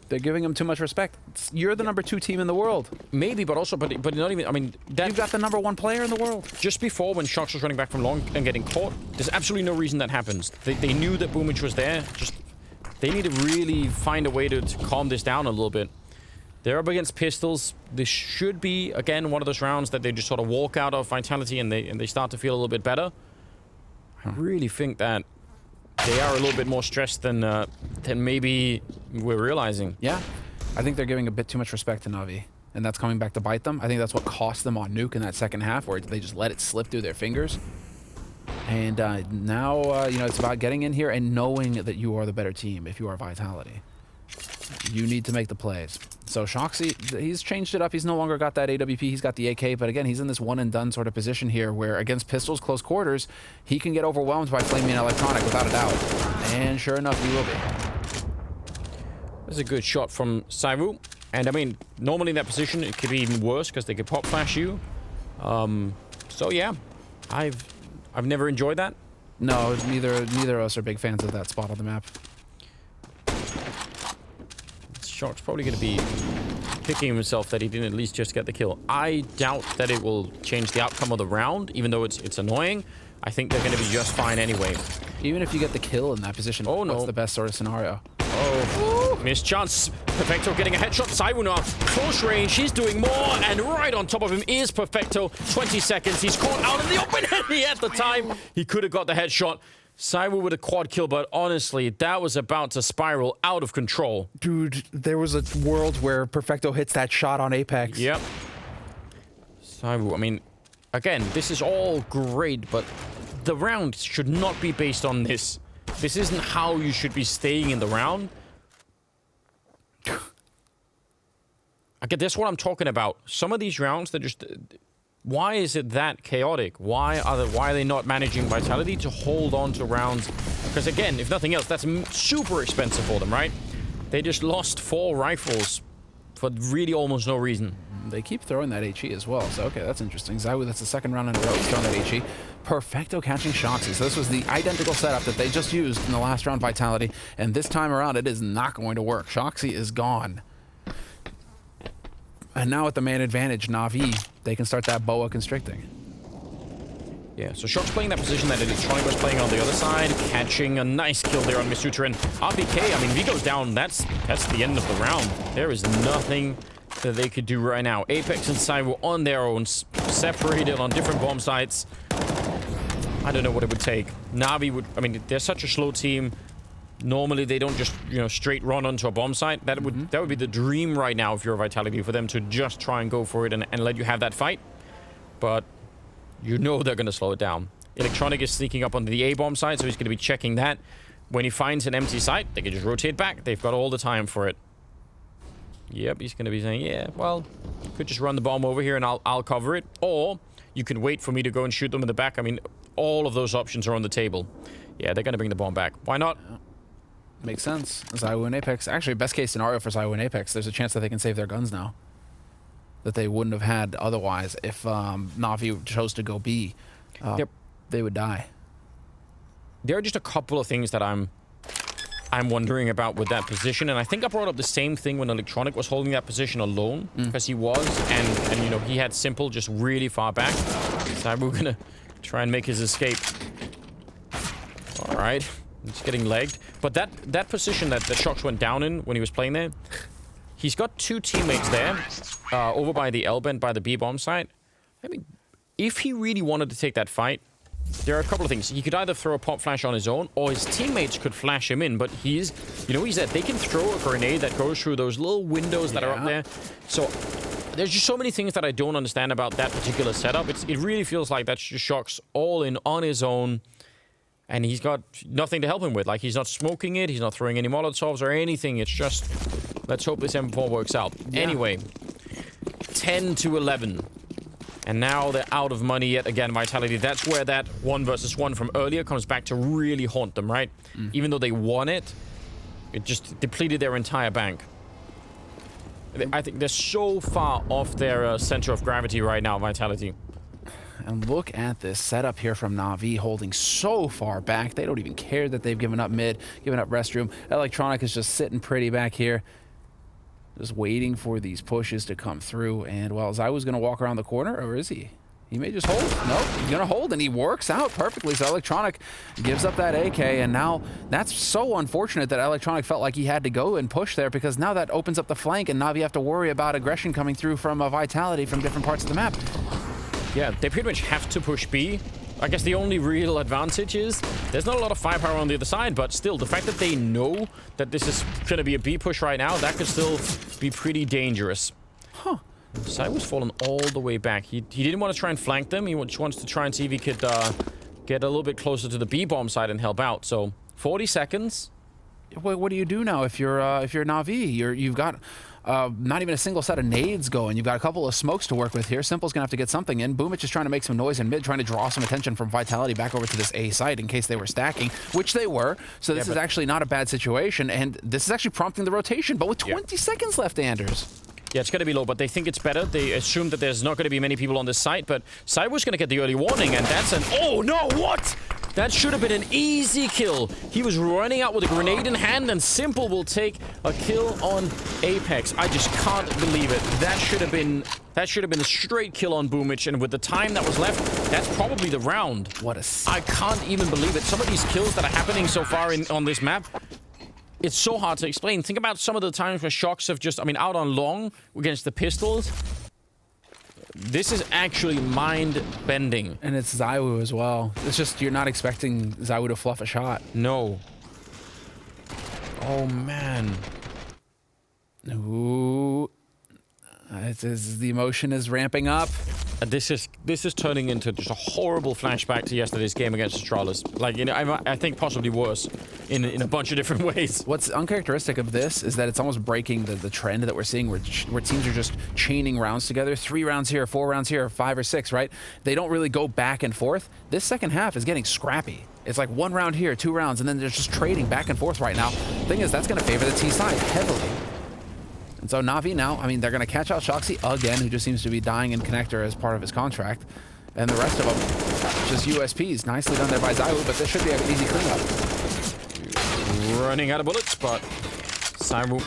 B: They're giving him too much respect. You're the number 2 team in the world.
A: Maybe, but also, but not even. I mean,
B: you've got the number 1 player in the world.
A: Just before, when Shox was running back from long and getting caught, there's absolutely no reason that happens. They knew that Boomich was there. Just they need to really find a way to calm this down a little bit. They're up against pistols. This should be again one of those rounds that they just sort of walk out of Vitality and they start to feel a little bit better. I really think that they are a little bit more stressed than maybe we're realizing.
B: Yeah, I think they're giving a bit too much respect to Na'Vi, and that's coming back to bite them. I think that's what cost them on Nuke in that second half, where they just let it slip through their fingers. And now, you know, it's about getting in here and knowing that you are the better team if you are Vitality. You need to make the plays. So Shoxy, he's changed it up. He's no longer got that AWP. He's got the AK. But again, he's in this one-and-done sort of position here where against pistols, close quarters, he can get overwhelmed by Flaming Electronic without a doubt. And sure enough, he will be.
A: That's a good shot from Saivu. And I mean, normally in that position, it could be even worse because they could pop flash you. So yeah, I've never enjoyed that.
B: No, neither of us are big fans of that spot on the map.
A: Shock's probably going to be kicking himself that he didn't at least just get the kill. I doubt that it will change the outcome of the round, even though it's annoying. I think they're going to be just fine anyway.
B: Even if you get the kill in that position, that's the best sort of scenario.
A: Oh, missed chance. Perfecto getting a headshot. Saibuna, close range. He's doing more, and right on top of him is Perfecto. 20 seconds. He's caught out in the open, and he at the time, he could have got the headshot. Saiwu with a quad kill, but honestly, that was about to spiral out of control.
B: Dude, there was a world where Perfecto hits that shot on Apex.
A: Yep. Saiwu, I mean, again, this is all great, but the round should not be based on this. This isn't how you should be staying in the round. Okay, that's what I'm talking about. Some of these rounds, they're just... Why is it that chaotic? Why are they not managing Vitality to hold on to rounds? Because again, if nothing else, that's super expensive for them, right? They just lost 4 rifles for really almost no reason.
B: They keep throwing that HE as well, so okay, that's interesting. Zaiwu, that's the second round in a row he's throwing that HE. Perfecto catching Shoxy. So this was the identical setup that they just used in the last round Vitality, and this time around it is not going to work. Shoxy is gone. And now with the man advantage, Na'Vi, they can start that boa constricting.
A: Yeah, so Shock's playing that position that Electronic was playing on the other side, catching a nice kill there on Misutra. RPK, I mean, if he goes down, that's the end of the round. There is nothing that they could do right now. Apex and Saiwu on their own, separated on different bomb sites. I don't know what it would take. Na'Vi would... I mean, they're such a slow team. Normally, they don't just, you know, straight run onto a bomb site. That would be the dream right now if you're a Vitality, for them to just try and go for it and let you have that fight. But you know they're going to slow it down. Electronic is sneaking up on the A-bomb site, so he's going to be checking that. When he finds an empty site, they can just rotate back. They've got all the time for it. Yep, he's going to be saying, yeah, well, could just run the bomb over here and I'll cover it. Or you can wait for me to go and shoot them in the back. I mean, all of those options are on the table. Yeah, they're going to bring the bomb back. Why not?
B: Makes sense. ZywOo and Apex. Actually, best case scenario for ZywOo and Apex, there's a chance that they can save their guns now. That they wouldn't have had otherwise if Na'Vi chose to go B.
A: Yep.
B: They would die.
A: There are just a couple of things that I'm wondering about with that position, and I think I brought up the same thing when Electronic was holding that position alone, because he was, and you know, he had Simple just really far back. So we're gonna try and make his escape. All right, he's getting legged, but that position that Shox went down in when he was playing there, he's got two teammates there, over by the L-bend by the B bomb site. I mean, if he really wanted to take that fight, there are a couple of things. He could either throw a pop flash on his own, or his teammates could flash him in, but he's, you know, he's that they can throw a grenade that goes through those little windows that are up there. So there's just so many things that I don't understand about that particular setup. It really feels like that's just Shox all in on his own, and he's got nothing to help him with. Like, he's not smoking it, he's not throwing any Molotovs or anything. It's just, let's hope this M4 works out. Yeah. Anyway, 10-11. And now they're out of money yet again, Vitality. That's where that 1 versus 1 from earlier comes back to really haunt them, right? Even though they won it, it just depleted their entire bank. I think they're so far off their center of gravity right now, Vitality.
B: And look at this setup here from Na'Vi, holding so far back. They don't even care that they've given up mid, given up restroom. Electronic is just sitting pretty back here, just waiting for these pushes to come through. And, well, ZywOo's going to walk around the corner, or is he? He may just hold. Nope, he's going to hold, and he works out perfectly. So Electronic gives up that AK, and now that's so unfortunate that Electronic felt like he had to go and push there, because now that opens up the flank, and Na'Vi have to worry about aggression coming through from Vitality from different parts of the map.
A: Yeah, they pretty much have to push B. I guess the only real advantage is there's not a lot of firepower on the other side, but still, the fact that they know that this is going to be a B push right now, that could still be pretty dangerous.
B: Huh.
A: ZywOo's fallen all the way back. He didn't want to try and flank them. He just wants to try and see if he could get a little bit closer to the B bomb side and help out. So 40 seconds.
B: What do you do now if you're Na'Vi? You've got not even a single set of nades going. You've got a couple of smokes to work with here. Simple's gonna have to get something in. Boomich is trying to make some noise in mid, trying to draw some attention from Vitality back over to this A site in case they were stacking, which they were. So this is actually not a bad situation, and this is actually prompting the rotation. But with 20 seconds left, Anders.
A: Yeah, it's going to be low, but they think it's better. They assume that there's not going to be many people on this site, but ZywOo's going to get the early warning, and that's an... Oh, no, what? That should have been an easy kill. He was running out with a grenade in hand, and Simple will take a kill on Apex. I just can't believe it. That should have been a straight kill on Boomich, and with the time that was left, that's probably the round.
B: What a...
A: I can't even believe it. Some of these kills that are happening so far on this map... It's so hard to explain. Think about some of the times where Shox have just, I mean, out on long against the pistols. This is actually mind-bending.
B: And it's ZywOo as well. It's just, you're not expecting ZywOo to fluff a shot.
A: No. Oh, man.
B: Ooh. The emotion is ramping up.
A: This is turning into just a horrible flashback to yesterday's game against Astralis. Like, you know, I think possibly worse in a bunch of different ways.
B: What's uncharacteristic of this is that it's almost breaking the trend that we're seeing where teams are just chaining rounds together. 3 rounds here, 4 rounds here, 5 or 6, right? They don't really go back and forth. This second half is getting scrappy. It's like 1 round here, 2 rounds, and then they're just trading back and forth right now. Thing is, that's going to favor the T side heavily. And so Na'Vi now, I mean, they're going to catch out Shoxy again, who just seems to be dying in connector as part of his contract. And the rest of them, just USPs. Nicely done there by ZywOo, but this should be an easy cleanup.
A: Running out of bullets, but ZywOo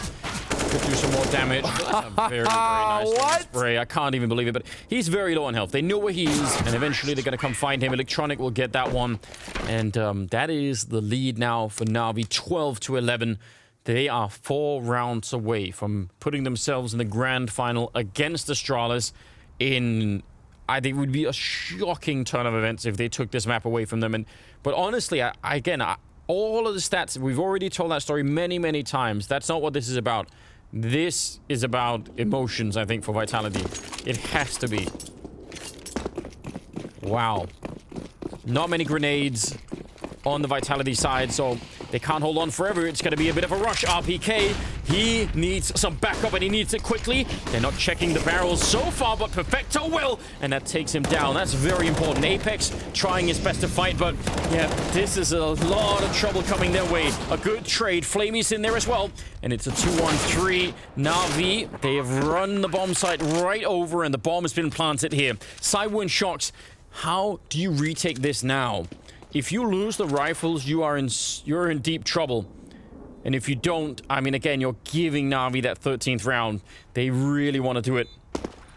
A: could do some more damage. That's a very, very nice spray. I can't even believe it, but he's very low on health. They know where he is, and eventually they're going to come find him. Electronic will get that one. And that is the lead now for Na'Vi, 12-11. They are 4 rounds away from putting themselves in the grand final against Astralis in I think it would be a shocking turn of events if they took this map away from them. But honestly, all of the stats, we've already told that story many, many times. That's not what this is about. This is about emotions, I think, for Vitality. It has to be. Wow. Not many grenades on the Vitality side, so they can't hold on forever. It's going to be a bit of a rush. RPK, he needs some backup, and he needs it quickly. They're not checking the barrels so far, but Perfecto will, and that takes him down. That's very important. Apex trying his best to fight, but yeah, this is a lot of trouble coming their way. A good trade. Flamey's in there as well, and it's a 2-1-3. Na'Vi, they have run the bomb site right over, and the bomb has been planted here. Cyber and Shox, how do you retake this now? If you lose the rifles, you're in deep trouble. And if you don't, I mean, again, you're giving Na'Vi that 13th round. They really want to do it.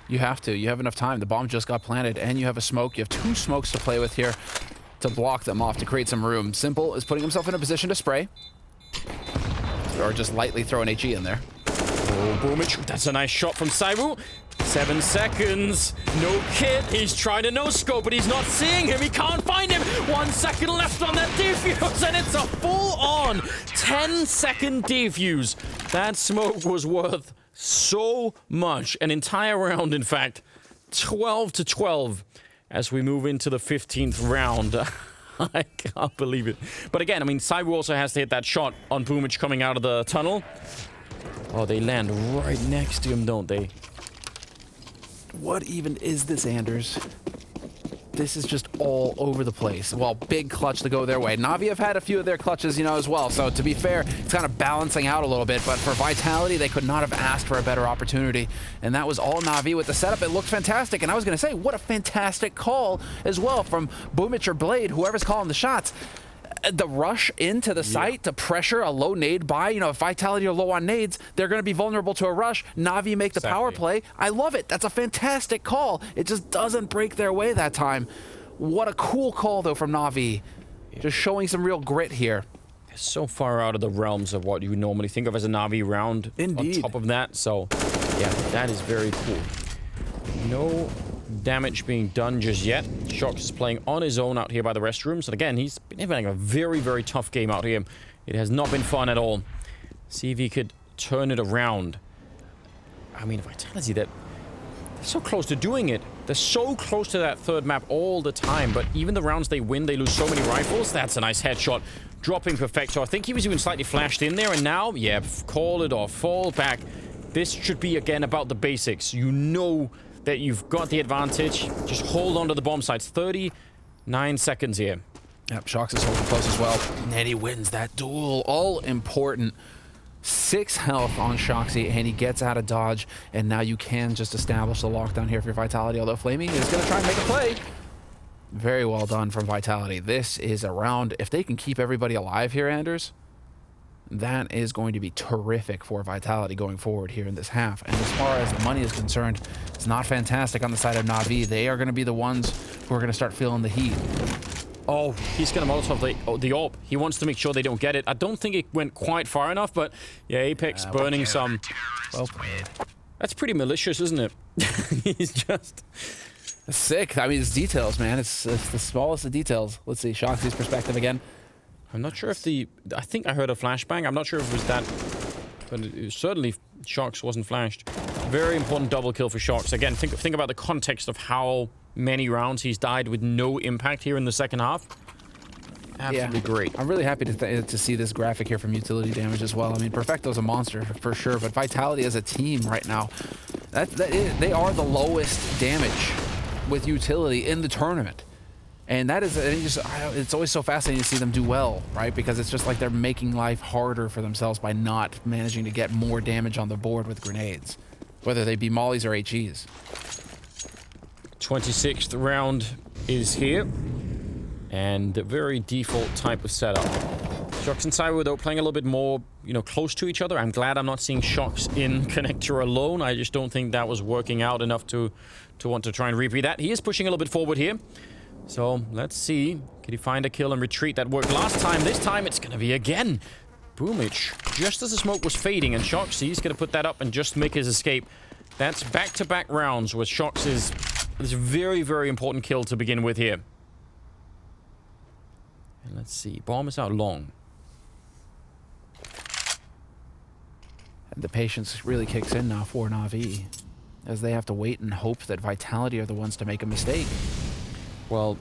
B: You have to. You have enough time. The bomb just got planted, and you have a smoke. You have 2 smokes to play with here to block them off, to create some room. Simple is putting himself in a position to spray. Or just lightly throw an HE in there.
A: Oh, Boomich. That's a nice shot from Saibu. 7 seconds. No kit. He's trying to no-scope, but he's not seeing him. He can't find him. 1 second left on that defuse, and it's a full-on 10-second defuse. That smoke was worth so much. An entire round, in fact. 12-12 as we move into the 15th round. I can't believe it. But again, I mean, Saibu also has to hit that shot on Boomich coming out of the tunnel. Oh, they land right next to him, don't they?
B: What even is this, Anders? This is just all over the place. Well, big clutch to go their way. Na'Vi have had a few of their clutches, as well. So to be fair, it's kind of balancing out a little bit. But for Vitality, they could not have asked for a better opportunity. And that was all Na'Vi with the setup. It looked fantastic. And I was going to say, what a fantastic call as well from Boomich or Blade, whoever's calling the shots. The rush into the site to pressure a low nade buy. If Vitality are low on nades, they're going to be vulnerable to a rush. Na'Vi make the power play. I love it. That's a fantastic call. It just doesn't break their way that time. What a cool call, though, from Na'Vi. Just showing some real grit here.
A: So far out of the realms of what you would normally think of as a Na'Vi round.
B: Indeed.
A: On top of that, so yeah, that is very cool. No damage being done just yet. Shox is playing on his own out here by the restrooms. And again, he's been having a very, very tough game out here. It has not been fun at all. See if he could turn it around. I mean, Vitality, they're so close to doing it. They're so close to that third map all the time. But even the rounds they win, they lose so many rifles. That's a nice headshot. Dropping Perfecto. I think he was even slightly flashed in there. And now, yeah, call it off. Fall back. This should be, again, about the basics. You know that you've got the advantage. Just hold on to the bomb sites. 39 seconds here.
B: Yep, Shox is holding close as well. And he wins that duel. All important. 6 health on Shoxy, and he gets out of dodge. And now you can just establish the lockdown here for Vitality, although Flamey is going to try and make a play. Very well done from Vitality. This is a round. If they can keep everybody alive here, Anders, that is going to be terrific for Vitality going forward here in this half. And as far as the money is concerned, it's not fantastic on the side of Na'Vi. They are going to be the ones who are going to start feeling the heat.
A: Oh, he's going to Molotov the AWP. He wants to make sure they don't get it. I don't think it went quite far enough, but yeah, Apex burning some. Well played. That's pretty malicious, isn't it? He's just...
B: sick. I mean, it's details, man. It's the smallest of details. Let's see, Shoxy's perspective again.
A: I'm not sure if I think I heard a flashbang. I'm not sure if it was that, but certainly Shox wasn't flashed. Very important double kill for Shox. Again, think about the context of how many rounds he's died with no impact here in the second half. Absolutely great.
B: I'm really happy to see this graphic here from utility damage as well. I mean, Perfecto's a monster for sure, but Vitality as a team right now, they are the lowest damage with utility in the tournament. And that is, it's always so fascinating to see them do well, right? Because it's just like they're making life harder for themselves by not managing to get more damage on the board with grenades, whether they be mollies or HEs.
A: 26th round is here, and a very default type of setup. Shox and Cyber, though, playing a little bit more, close to each other. I'm glad I'm not seeing Shox in connector alone. I just don't think that was working out enough to want to try and repeat that. He is pushing a little bit forward here. So, let's see. Can he find a kill and retreat? That worked last time. This time, it's going to be again. Boomich, just as the smoke was fading, and Shox, he's going to put that up and just make his escape. That's back-to-back rounds where Shox is This very, very important kill to begin with here. And let's see. Bomb is out long.
B: And the patience really kicks in now for Na'Vi, as they have to wait and hope that Vitality are the ones to make a mistake.
A: Well,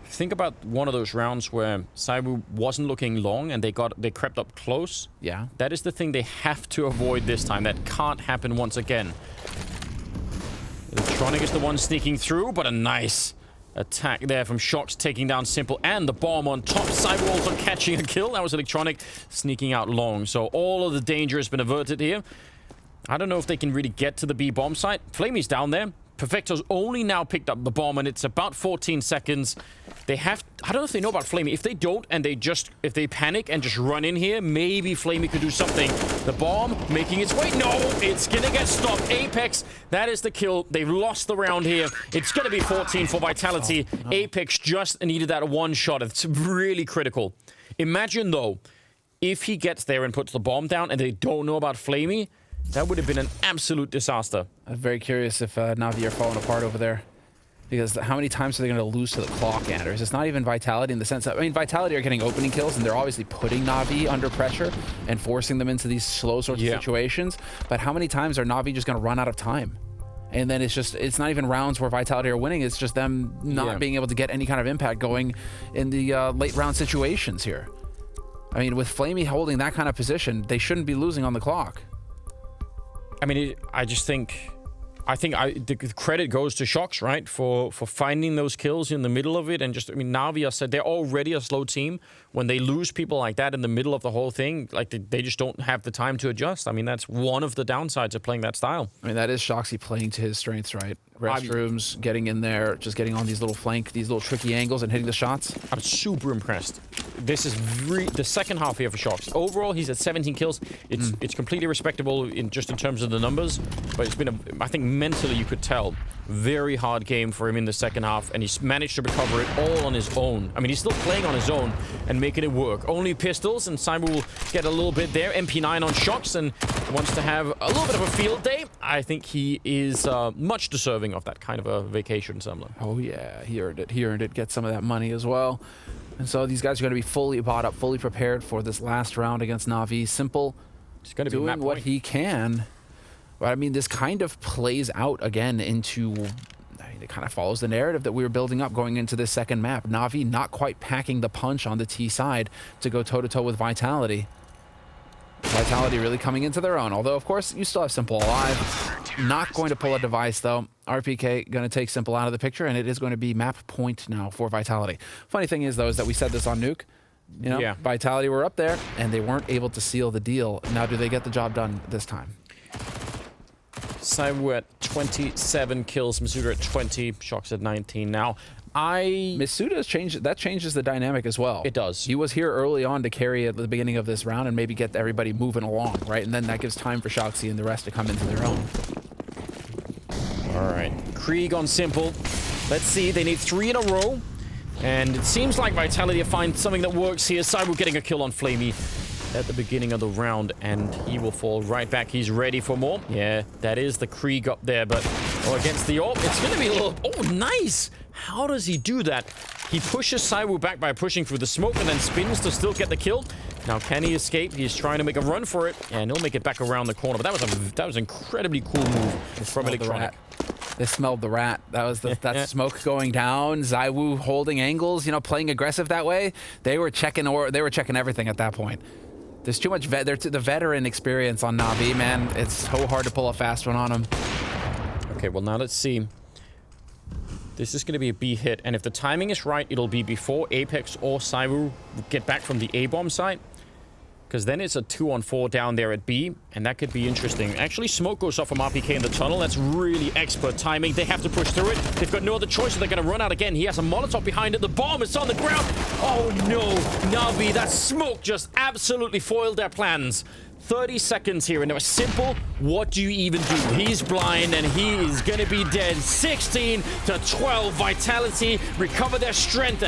A: think about one of those rounds where Saibu wasn't looking long and they crept up close.
B: Yeah.
A: That is the thing they have to avoid this time. That can't happen once again. Electronic is the one sneaking through, but a nice attack there from Shox, taking down Simple and the bomb on top. Saibu also catching a kill. That was Electronic sneaking out long. So all of the danger has been averted here. I don't know if they can really get to the B bomb site. Flamey's down there. Perfecto's only now picked up the bomb, and it's about 14 seconds. They have... I don't know if they know about Flamey. If they don't, and if they panic and just run in here, maybe Flamey could do something. The bomb making its way. No, it's gonna get stopped. Apex, that is the kill. They've lost the round here. It's gonna be 14 for Vitality. Oh, no. Apex just needed that one shot. It's really critical. Imagine, though, if he gets there and puts the bomb down and they don't know about Flamey, that would have been an absolute disaster.
B: I'm very curious if Na'Vi are falling apart over there. Because how many times are they going to lose to the clock, Anders? It's not even Vitality in the sense that... I mean, Vitality are getting opening kills, and they're obviously putting Na'Vi under pressure and forcing them into these slow sorts of situations. But how many times are Na'Vi just going to run out of time? And then it's not even rounds where Vitality are winning. It's just them not being able to get any kind of impact going in the late round situations here. I mean, with Flamey holding that kind of position, they shouldn't be losing on the clock.
A: I mean, I think the credit goes to Shox, right? For finding those kills in the middle of it. And just, I mean, Na'Vi said they're already a slow team. When they lose people like that in the middle of the whole thing, like they just don't have the time to adjust. I mean, that's one of the downsides of playing that style.
B: I mean, that is Shoxy playing to his strengths, right? Restrooms, getting in there, just getting on these little tricky angles and hitting the shots.
A: I'm super impressed. This is the second half here for Shox. Overall, he's at 17 kills. It's completely respectable in terms of the numbers, but it's been I think mentally you could tell, very hard game for him in the second half, and he's managed to recover it all on his own. I mean, he's still playing on his own and making it work. Only pistols, and Saibu will get a little bit there. MP9 on Shox, and wants to have a little bit of a field day. I think he is much deserving of that kind of a vacation somewhere.
B: Oh yeah, he earned it. He earned it. Get some of that money as well. And so these guys are going to be fully bought up, fully prepared for this last round against Na'Vi. Simple,
A: it's going to be
B: doing what he can. But I mean, this kind of plays out again into... I mean, it kind of follows the narrative that we were building up going into this second map. Na'Vi not quite packing the punch on the T side to go toe-to-toe with Vitality. Vitality really coming into their own. Although, of course, you still have Simple alive. Not going to pull a device, though. RPK going to take Simple out of the picture, and it is going to be map point now for Vitality. Funny thing is, though, is that we said this on Nuke. You know, Vitality were up there, and they weren't able to seal the deal. Now, do they get the job done this time?
A: Saibu at 27 kills, Masuda at 20, Shox at 19 now.
B: Masuda's changed. That changes the dynamic as well.
A: It does.
B: He was here early on to carry at the beginning of this round and maybe get everybody moving along, right? And then that gives time for Shoxy and the rest to come into their own.
A: All right, Krieg on Simple. Let's see, they need 3 in a row. And it seems like Vitality find something that works here. Saibu getting a kill on Flamey at the beginning of the round, and he will fall right back. He's ready for more. Yeah, that is the Krieg up there, but against the AWP, it's going to be a little... Oh, nice! How does he do that? He pushes Saibu back by pushing through the smoke and then spins to still get the kill. Now, can he escape? He's trying to make a run for it, and he'll make it back around the corner. But that was an incredibly cool move from Electronic.
B: They smelled the rat. That was that smoke going down. ZywOo holding angles, you know, playing aggressive that way. They were checking everything at that point. There's too much the veteran experience on Na'Vi, man. It's so hard to pull a fast one on them.
A: Okay, well, now let's see. This is going to be a B hit, and if the timing is right, it'll be before Apex or ZywOo get back from the A-bomb site. Because then it's a 2-on-4 down there at B, and that could be interesting. Actually, smoke goes off from RPK in the tunnel. That's really expert timing. They have to push through it. They've got no other choice, so they're going to run out again. He has a Molotov behind it. The bomb is on the ground. Oh, no. Na'Vi, that smoke just absolutely foiled their plans. 30 seconds here, and it was Simple. What do you even do? He's blind, and he is going to be dead. 16 to 12. Vitality recover their strength, and